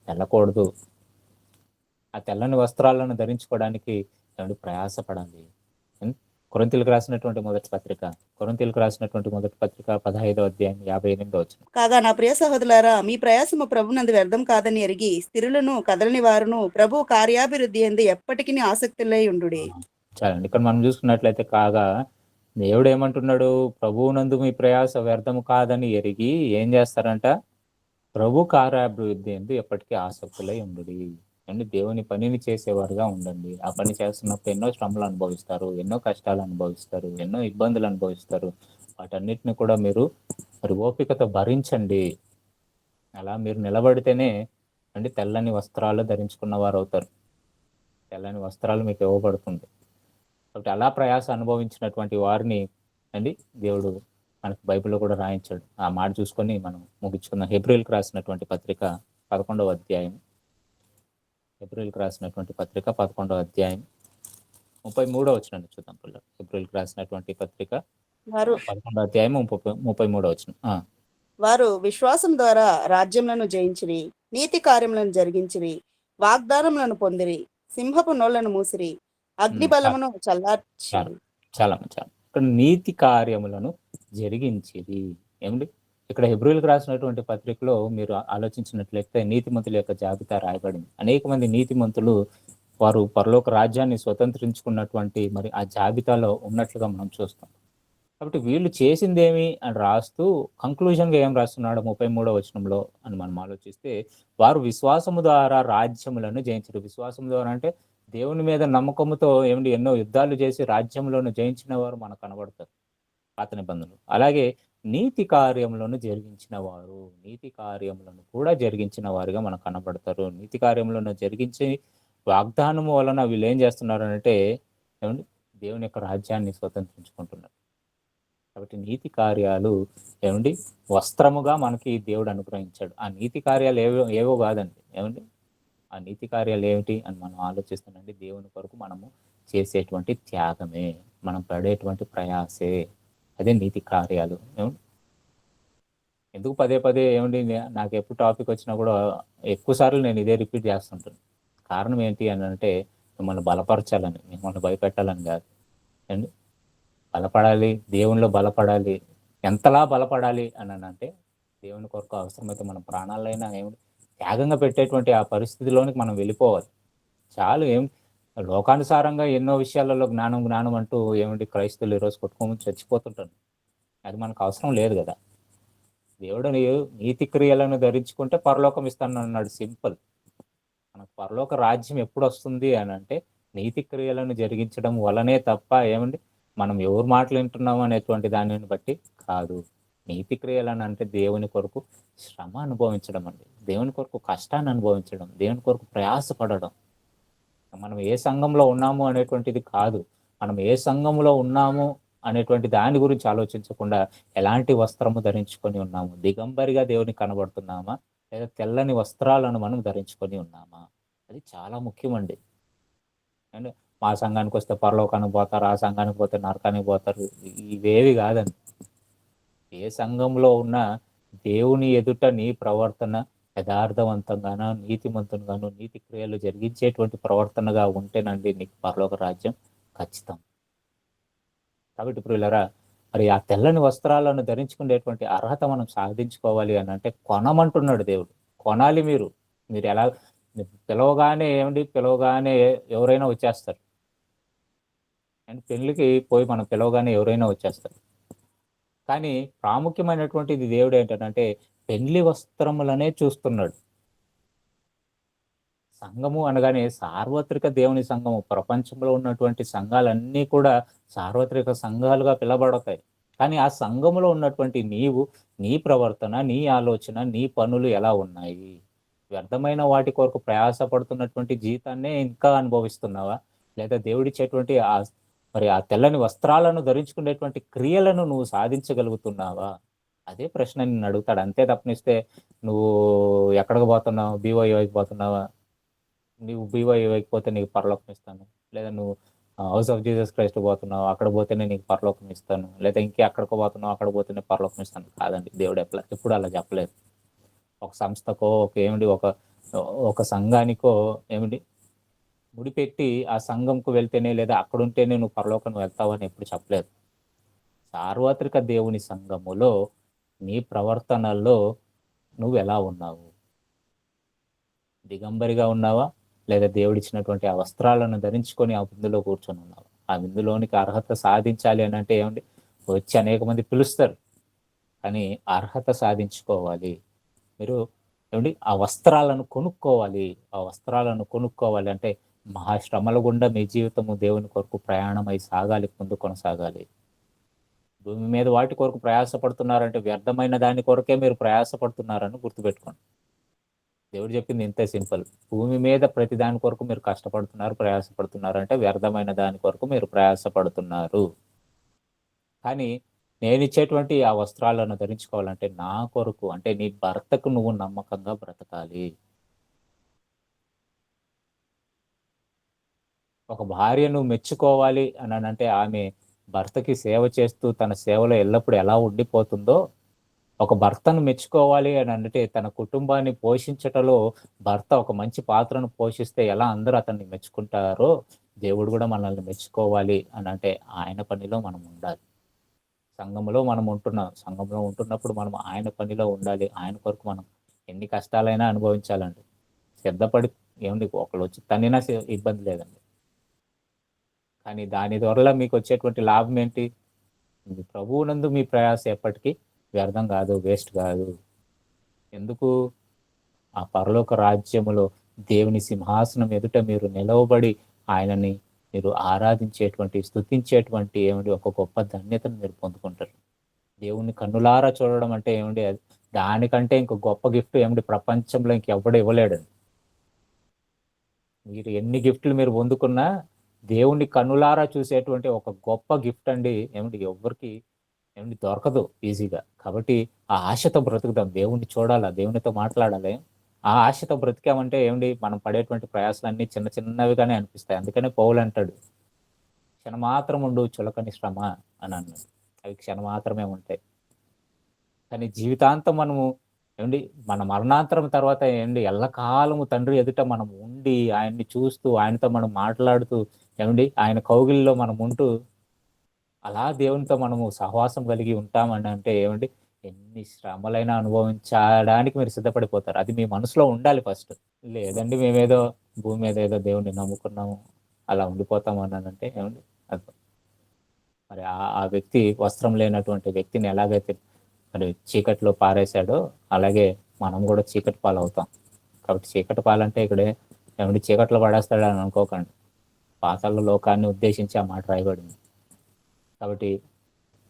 S1: వెళ్ళకూడదు. ఆ తెల్లని వస్త్రాలను ధరించుకోవడానికి ఏమండి ప్రయాసపడాలి. కొరింథీయులకు రాసినటువంటి మొదటి పత్రిక 15వ అధ్యాయం 58వ వచనం.
S2: కాగా నా ప్రియ సహోదరులారా, మీ ప్రయాసము ప్రభునందు వ్యర్థం కాదని ఎరిగి స్థిరులను కదలని వారును ప్రభు కార్యాభివృద్ధి ఎందు ఎప్పటికీ ఆసక్తులై ఉండుడి.
S1: చాలండి. ఇక్కడ మనం చూసుకున్నట్లయితే కాగా దేవుడు ఏమంటున్నాడు? ప్రభువునందు మీ ప్రయాస వ్యర్థము కాదని ఎరిగి ఏం చేస్తారంట? ప్రభు కార్యాభివృద్ధి ఎందు ఎప్పటికీ ఆసక్తులై ఉండుడి. అండి దేవుని పనిని చేసేవారుగా ఉండండి. ఆ పని చేస్తున్నప్పుడు ఎన్నో శ్రమలు అనుభవిస్తారు, ఎన్నో కష్టాలు అనుభవిస్తారు, ఎన్నో ఇబ్బందులు అనుభవిస్తారు. వాటన్నిటిని కూడా మీరు మరి ఓపికతో భరించండి. అలా మీరు నిలబడితేనే అండి తెల్లని వస్త్రాలు ధరించుకున్న వారు అవుతారు. తెల్లని వస్త్రాలు మీకు ఇవ్వబడుతుంది. కాబట్టి అలా ప్రయాస అనుభవించినటువంటి వారిని అండి దేవుడు మనకు బైబిల్లో కూడా రాయించాడు. ఆ మాట చూసుకొని మనం ముగించుకుందాం. హెబ్రీయులకు రాసినటువంటి పత్రిక 11వ అధ్యాయం. హెబ్రీయులకు రాసినటువంటి పత్రిక 11వ అధ్యాయం 33వ వచనం చూద్దాం పిల్లలు. హెబ్రీయులకు రాసినటువంటి పత్రిక 11వ అధ్యాయం 33వ వచనం.
S2: వారు విశ్వాసం ద్వారా రాజ్యములను జయించిరి, నీతి కార్యములను జరిగించిరి, వాగ్దానములను పొందిరి, సింహపు నోళ్లను మూసిరి, అగ్ని బలమును చల్లార్చిరి.
S1: చాలా ఇక్కడ నీతి కార్యములను జరిగించిరి. ఏమండి ఇక్కడ హెబ్రీయులకు రాసినటువంటి పత్రికలో మీరు ఆలోచించినట్లయితే నీతిమంతుల యొక్క జాబితా రాయబడింది. అనేక మంది నీతిమంతులు వారు పరలోక రాజ్యాన్ని స్వతంత్రించుకున్నటువంటి మరి ఆ జాబితాలో ఉన్నట్లుగా మనం చూస్తాం. కాబట్టి వీళ్ళు చేసిందేమి అని రాస్తూ కంక్లూజన్గా ఏం రాస్తున్నాడు 33వ వచనంలో అని మనం ఆలోచిస్తే, వారు విశ్వాసము ద్వారా రాజ్యములను జయించారు. విశ్వాసం ద్వారా అంటే దేవుని మీద నమ్మకముతో ఏమిటి ఎన్నో యుద్ధాలు చేసి రాజ్యములను జయించిన వారు మనకు కనబడతారు పాత నిబంధనలు. అలాగే నీతి కార్యములను జరిగించిన వారు, నీతి కార్యములను కూడా జరిగించిన వారుగా మనకు కనబడతారు. నీతి కార్యములను జరిగించి వాగ్దానము వలన వీళ్ళు ఏం చేస్తున్నారు అంటే ఏమండి దేవుని యొక్క రాజ్యాన్ని స్వతంత్రించుకుంటున్నారు. కాబట్టి నీతి కార్యాలు ఏమండి వస్త్రముగా మనకి దేవుడు అనుగ్రహించాడు. ఆ నీతి కార్యాలు ఏవో కాదండి. ఏమండి ఆ నీతి కార్యాలు ఏమిటి అని మనం ఆలోచిస్తానండి. దేవుని కొరకు మనము చేసేటువంటి త్యాగమే, మనం పడేటువంటి ప్రయాసే, అదే నీతి కార్యాలు. ఎందుకు పదే పదే ఏమండి నాకు ఎప్పుడు టాపిక్ వచ్చినా కూడా ఎక్కువ సార్లు నేను ఇదే రిపీట్ చేస్తుంటాను. కారణం ఏంటి అని అంటే మిమ్మల్ని బలపరచాలని, మిమ్మల్ని భయపెట్టాలని కాదు అండి. బలపడాలి, దేవునిలో బలపడాలి. ఎంతలా బలపడాలి అని అంటే దేవుని కొరకు అవసరమైతే మన ప్రాణాలైనా ఏమిటి త్యాగంగా పెట్టేటువంటి ఆ పరిస్థితిలోనికి మనం వెళ్ళిపోవాలి. చాలు ఏం లోకానుసారంగా ఎన్నో విషయాలలో జ్ఞానం జ్ఞానం అంటూ ఏమిటి క్రైస్తవులు ఈరోజు కొట్టుకొని చచ్చిపోతుంటారు. అది మనకు అవసరం లేదు కదా. దేవుడు నీతి క్రియలను ధరించుకుంటే పరలోకం ఇస్తాను అన్నాడు. సింపుల్. మనకు పరలోక రాజ్యం ఎప్పుడు వస్తుంది అని అంటే నీతి క్రియలను జరిగించడం వలనే తప్ప ఏమండి మనం ఎవరు మాటలు వింటున్నాం అనేటువంటి దానిని బట్టి కాదు. నీతి క్రియలను అంటే దేవుని కొరకు శ్రమ అనుభవించడం అండి, దేవుని కొరకు కష్టాన్ని అనుభవించడం, దేవుని కొరకు ప్రయాసపడడం. మనం ఏ సంఘంలో ఉన్నాము అనేటువంటిది కాదు, మనం ఏ సంఘంలో ఉన్నాము అనేటువంటి దాని గురించి ఆలోచించకుండా ఎలాంటి వస్త్రము ధరించుకొని ఉన్నాము, దిగంబరిగా దేవుని కనబడుతున్నామా లేదా తెల్లని వస్త్రాలను మనం ధరించుకొని ఉన్నామా, అది చాలా ముఖ్యమండి. అండ్ మా సంఘానికి వస్తే పరలోకానికి పోతారు, ఆ సంఘానికి పోతే నరకానికి పోతారు, ఇవేవి కాదండి. ఏ సంఘంలో ఉన్నా దేవుని ఎదుట నీ ప్రవర్తన యథార్థవంతంగానో నీతిమంతునిగానో నీతి క్రియలు జరిగించేటువంటి ప్రవర్తనగా ఉంటేనండి నీకు పరలోక రాజ్యం ఖచ్చితం. కాబట్టి ప్రియులరా, మరి ఆ తెల్లని వస్త్రాలను ధరించుకునేటువంటి అర్హత మనం సాధించుకోవాలి అని అంటే కొనమంటున్నాడు దేవుడు. కొనాలి. మీరు ఎలా పిలవగానే ఎవరైనా వచ్చేస్తారు అండ్ పెళ్లికి పోయి మనం పిలవగానే ఎవరైనా వచ్చేస్తారు. కానీ ప్రాముఖ్యమైనటువంటిది దేవుడు ఏంటంటే పెళ్లి వస్త్రములనే చూస్తున్నాడు. సంఘము అనగానే సార్వత్రిక దేవుని సంఘము, ప్రపంచంలో ఉన్నటువంటి సంఘాలన్నీ కూడా సార్వత్రిక సంఘాలుగా పిలబడతాయి. కానీ ఆ సంఘములో ఉన్నటువంటి నీవు, నీ ప్రవర్తన, నీ ఆలోచన, నీ పనులు ఎలా ఉన్నాయి? వ్యర్థమైన వాటి కొరకు ప్రయాసపడుతున్నటువంటి జీతాన్నే ఇంకా అనుభవిస్తున్నావా? లేదా దేవుడిచ్చేటువంటి మరి ఆ తెల్లని వస్త్రాలను ధరించుకునేటువంటి క్రియలను నువ్వు సాధించగలుగుతున్నావా? అదే ప్రశ్న నిన్ను అడుగుతాడు. అంతే తప్పనిస్తే నువ్వు ఎక్కడికి పోతున్నావు, బీఓఐకి పోతున్నావా, నువ్వు బీవైకి పోతే నీకు పరలోకం ఇస్తాను, లేదా నువ్వు హౌస్ ఆఫ్ జీసస్ క్రైస్ట్ పోతున్నావు, అక్కడ పోతేనే నీకు పరలోకం ఇస్తాను, లేదా ఇంకే అక్కడికి పోతున్నావు, అక్కడ పోతేనే పరలోకం ఇస్తాను కాదండి. దేవుడు ఎప్పుడు అలా చెప్పలేదు. ఒక సంస్థకో ఒక సంఘానికో ముడిపెట్టి ఆ సంఘంకు వెళ్తేనే లేదా అక్కడ ఉంటేనే నువ్వు పరలోకం వెళ్తావు అని ఎప్పుడు చెప్పలేదు. సార్వత్రిక దేవుని సంఘములో నీ ప్రవర్తనలో నువ్వు ఎలా ఉన్నావు? దిగంబరిగా ఉన్నావా లేదా దేవుడిచ్చినటువంటి ఆ వస్త్రాలను ధరించుకొని ఆ విందులో కూర్చొని ఉన్నావా? ఆ విందులోనికి అర్హత సాధించాలి అని అంటే వచ్చి అనేక మంది పిలుస్తారు, కానీ అర్హత సాధించుకోవాలి. మీరు ఆ వస్త్రాలను కొనుక్కోవాలి. ఆ వస్త్రాలను కొనుక్కోవాలి అంటే మహాశ్రమల గుండా మీ జీవితము దేవుని కొరకు ప్రయాణమై సాగాలి, ముందు కొనసాగాలి. భూమి మీద వాటి కొరకు ప్రయాసపడుతున్నారంటే వ్యర్థమైన దాని కొరకే మీరు ప్రయాసపడుతున్నారని గుర్తుపెట్టుకోండి. దేవుడు చెప్పింది ఇంతే సింపుల్. భూమి మీద ప్రతి దాని కొరకు మీరు కష్టపడుతున్నారు, ప్రయాసపడుతున్నారు అంటే వ్యర్థమైన దాని కొరకు మీరు ప్రయాసపడుతున్నారు. కానీ నేను ఇచ్చేటువంటి ఆ వస్త్రాలను ధరించుకోవాలంటే నా కొరకు, అంటే నీ భర్తకు నువ్వు నమ్మకంగా బ్రతకాలి. ఒక భార్యను మెచ్చుకోవాలి అని అంటే ఆమె భర్తకి సేవ చేస్తూ తన సేవలో ఎల్లప్పుడూ ఎలా ఉండిపోతుందో, ఒక భర్తను మెచ్చుకోవాలి అని అంటే తన కుటుంబాన్ని పోషించటంలో భర్త ఒక మంచి పాత్రను పోషిస్తే ఎలా అందరూ అతన్ని మెచ్చుకుంటారో దేవుడు కూడా మనల్ని మెచ్చుకోవాలి అని అంటే ఆయన పనిలో మనం ఉండాలి. సంఘంలో ఉంటున్నప్పుడు మనం ఆయన పనిలో ఉండాలి. ఆయన కొరకు మనం ఎన్ని కష్టాలైనా అనుభవించాలండి. సిద్ధపడి ఒకళ్ళు వచ్చి తన్నినా ఇబ్బంది లేదండి. కానీ దాని ద్వారా మీకు వచ్చేటువంటి లాభం ఏంటి? మీ ప్రభువునందు మీ ప్రయాస ఎప్పటికీ వ్యర్థం కాదు, వేస్ట్ కాదు. ఎందుకు? ఆ పరలోక రాజ్యములో దేవుని సింహాసనం ఎదుట మీరు నిలవబడి ఆయనని మీరు ఆరాధించేటువంటి, స్తుతించేటువంటి ఒక గొప్ప ధన్యతను మీరు పొందుకుంటారు. దేవుని కన్నులారా చూడడం అంటే దానికంటే ఇంకో గొప్ప గిఫ్ట్ ప్రపంచంలో ఇంకెవ్వడు ఇవ్వలేడండి. మీరు ఎన్ని గిఫ్ట్లు మీరు పొందుకున్నా దేవుని కన్నులారా చూసేటువంటి ఒక గొప్ప గిఫ్ట్ అండి ఎవరికి దొరకదు ఈజీగా. కాబట్టి ఆ ఆశతో బ్రతుకుదాం. దేవుణ్ణి చూడాలా, దేవునితో మాట్లాడాలి. ఆ ఆశతో బ్రతికామంటే మనం పడేటువంటి ప్రయాసాలన్నీ చిన్న చిన్నవిగానే అనిపిస్తాయి. అందుకనే పౌలు అంటాడు, క్షణమాత్రం ఉండు చులకని శ్రమ అని అన్నాడు. అవి క్షణమాత్రమే ఉంటాయి. కానీ జీవితాంతం మనము ఏమండి మన మరణాంతరం తర్వాత ఏమండి ఎల్లకాలము తండ్రి ఎదుట మనం ఉండి, ఆయన్ని చూస్తూ, ఆయనతో మనం మాట్లాడుతూ, ఏమండి ఆయన కౌగిలిలో మనం ఉంటూ, అలా దేవునితో మనము సహవాసం కలిగి ఉంటామని అంటే ఏమండి, ఎన్ని శ్రమలైనా అనుభవించడానికి మీరు సిద్ధపడిపోతారు. అది మీ మనసులో ఉండాలి ఫస్ట్. లేదండి మేమేదో భూమి మీద ఏదో దేవుడిని నమ్ముకున్నాము, అలా ఉండిపోతాము అన్నానంటే ఏమండి అర్థం. మరి ఆ వ్యక్తి వస్త్రం లేనటువంటి వ్యక్తిని ఎలాగైతే మరి చీకటిలో పారేశాడో, అలాగే మనం కూడా చీకటి పాలవుతాం. కాబట్టి చీకటి పాలంటే ఇక్కడే ఏమండి చీకట్లో పడేస్తాడని అనుకోకండి. పాతాళ లోకాన్ని ఉద్దేశించి ఆ మాట రాయబడింది. కాబట్టి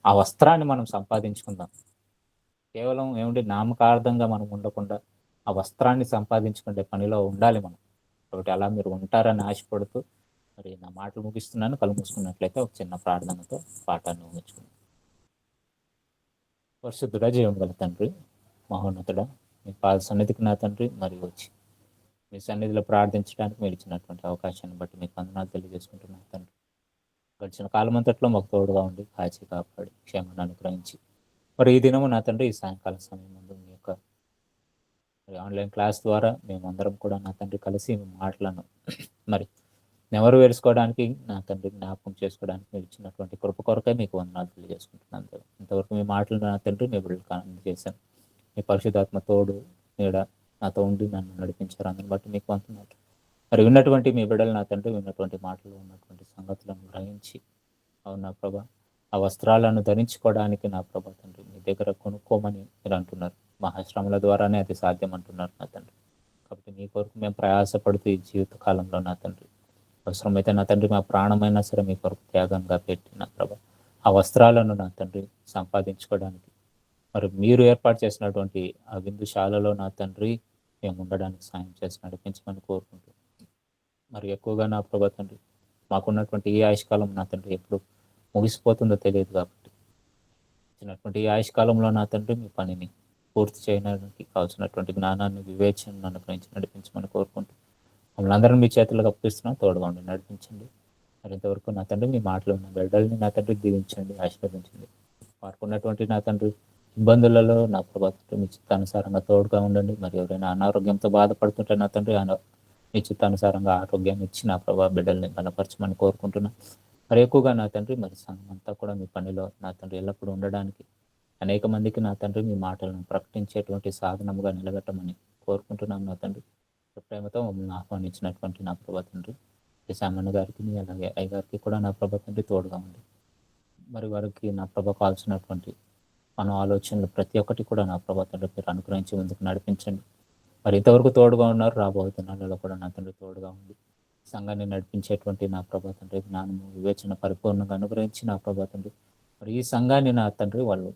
S1: ఆ వస్త్రాన్ని మనం సంపాదించుకుందాం. కేవలం ఏమిటి నామకార్థంగా మనం ఉండకుండా ఆ వస్త్రాన్ని సంపాదించుకునే పనిలో ఉండాలి మనం. కాబట్టి అలా మీరు ఉంటారని ఆశపడుతూ మరి నా మాటలు ముగిస్తున్నాను. కళ్ళు మూసుకున్నట్లయితే ఒక చిన్న ప్రార్థనతో పాఠాన్ని ముగించుకున్నాను. పరిశుద్ధుడా, జీవం గల తండ్రి, మహోన్నతుడా, మీ పాద సన్నిధికి నా తండ్రి మరి వచ్చి మీ సన్నిధిలో ప్రార్థించడానికి మీరు ఇచ్చినటువంటి అవకాశాన్ని బట్టి మీకు వందనాలు తెలియజేసుకుంటున్నాను తండ్రి. గడిచిన కాలం అంతట్లో మాకు తోడుగా ఉండి కాచి కాపాడి క్షేమాన్ని అనుగ్రహించి మరి ఈ దినము నా తండ్రి ఈ సాయంకాల సమయం ముందు మీ యొక్క ఆన్లైన్ క్లాస్ ద్వారా మేమందరం కూడా నా తండ్రి కలిసి మాటలను మరి నెవరు వేసుకోవడానికి నా తండ్రి జ్ఞాపకం చేసుకోవడానికి మీరు ఇచ్చినటువంటి కృప కొరకే మీకు వందనాలు తెలియజేసుకుంటున్నాను దేవా. ఇంతవరకు మీ మాటలు నా తండ్రి మీ బిడ్డలకు అందజేశాను. మీ పరిశుద్ధాత్మ తోడు నీడ నాతో ఉండి నన్ను నడిపించారు. అందుని బట్టి మీకు వందనాలు. మరి విన్నటువంటి మీ బిడ్డలు నా తండ్రి విన్నటువంటి మాటలు ఉన్నటువంటి సంగతులను గ్రహించి అవును నా ప్రభా ఆ వస్త్రాలను ధరించుకోవడానికి నా ప్రభా తండ్రి మీ దగ్గర కొనుక్కోమని మీరు అంటున్నారు. మహాశ్రమల ద్వారానే అది సాధ్యం అంటున్నారు నా తండ్రి. కాబట్టి మీ కొరకు మేము ప్రయాసపడుతూ ఈ జీవిత కాలంలో నా తండ్రి అవసరమైతే నా తండ్రి మా ప్రాణమైనా సరే మీ కొరకు త్యాగంగా పెట్టి నా ప్రభా ఆ వస్త్రాలను నా తండ్రి సంపాదించుకోవడానికి మరి మీరు ఏర్పాటు చేసినటువంటి ఆ విందుశాలలో నా తండ్రి మేము ఉండడానికి సాయం చేసి నడిపించమని కోరుకుంటూ మరి ఎక్కువగా నా ప్రభా తండ్రి మాకున్నటువంటి ఈ ఆయుష్కాలం నా తండ్రి ఎప్పుడు ముగిసిపోతుందో తెలియదు కాబట్టి ఇచ్చినటువంటి ఈ ఆయుష్కాలంలో నా తండ్రి మీ పనిని పూర్తి చేయడానికి కావాల్సినటువంటి జ్ఞానాన్ని వివేచనను అనుగ్రహించి నడిపించమని కోరుకుంటూ మమ్మల్ని అందరం మీ చేతులకు అప్పిస్తున్నాం. తోడుగా ఉండి నడిపించండి. మరి ఇంతవరకు నా తండ్రి మీ మాటలు ఉన్న బిడ్డల్ని నా తండ్రి దీవించండి, ఆశీర్వదించండి. వారికి ఉన్నటువంటి నా తండ్రి ఇబ్బందులలో నా ప్రభా మీ చిత్తానుసారంగా తోడుగా ఉండండి. మరి ఎవరైనా అనారోగ్యంతో బాధపడుతుంటే నా తండ్రి మీ చిత్తానుసారంగా ఆరోగ్యాన్ని ఇచ్చి నా ప్రభా బిడ్డల్ని బలపరచమని కోరుకుంటున్నా. మరి ఎక్కువగా నా తండ్రి మరి సంఘం అంతా కూడా మీ పనిలో నా తండ్రి ఎల్లప్పుడూ ఉండడానికి అనేక మందికి నా తండ్రి మీ మాటలను ప్రకటించేటువంటి సాధనముగా నిలబెట్టమని కోరుకుంటున్నాం నా తండ్రి. ప్రేమతో మమ్మల్ని ఆహ్వానించినటువంటి నా ప్రభా తండ్రి సామాన్య గారికి అలాగే అయ్యగారికి కూడా నా ప్రభా తండ్రి తోడుగా ఉంది. మరి వారికి నా ప్రభా కావాల్సినటువంటి మన ఆలోచనలు ప్రతి ఒక్కటి కూడా నా ప్రభా తండ్రి మీరు అనుగ్రహించి ముందుకు నడిపించండి. మరి ఇంతవరకు తోడుగా ఉన్నారు, రాబోయే నాళ్ళలో కూడా నా తండ్రి తోడుగా ఉంది. సంఘాన్ని నడిపించేటువంటి నా ప్రభా తండ్రి జ్ఞానము వివేచన పరిపూర్ణంగా అనుగ్రహించి నా ప్రభా తండ్రి మరి ఈ సంఘాన్ని నా తండ్రి వాళ్ళు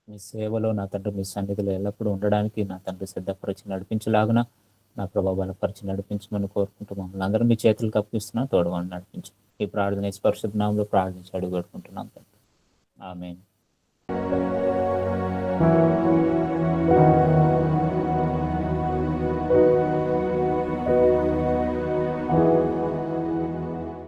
S1: మీ సేవలో నా తండ్రి మీ సన్నిధిలో ఎల్లప్పుడూ ఉండడానికి నా తండ్రి సిద్ధపరిచి నడిపించలాగున నా ప్రభా బలపరిచి నడిపించమని కోరుకుంటూ మమ్మల్ని అందరూ మీ చేతులకు అప్పిస్తున్నా తోడుగా నడిపించు. ఈ ప్రార్థన పరిశుద్ధ నామములో ప్రార్థించి అడుగు పెట్టుకుంటున్నాం తండ్రి. ఆమేన్.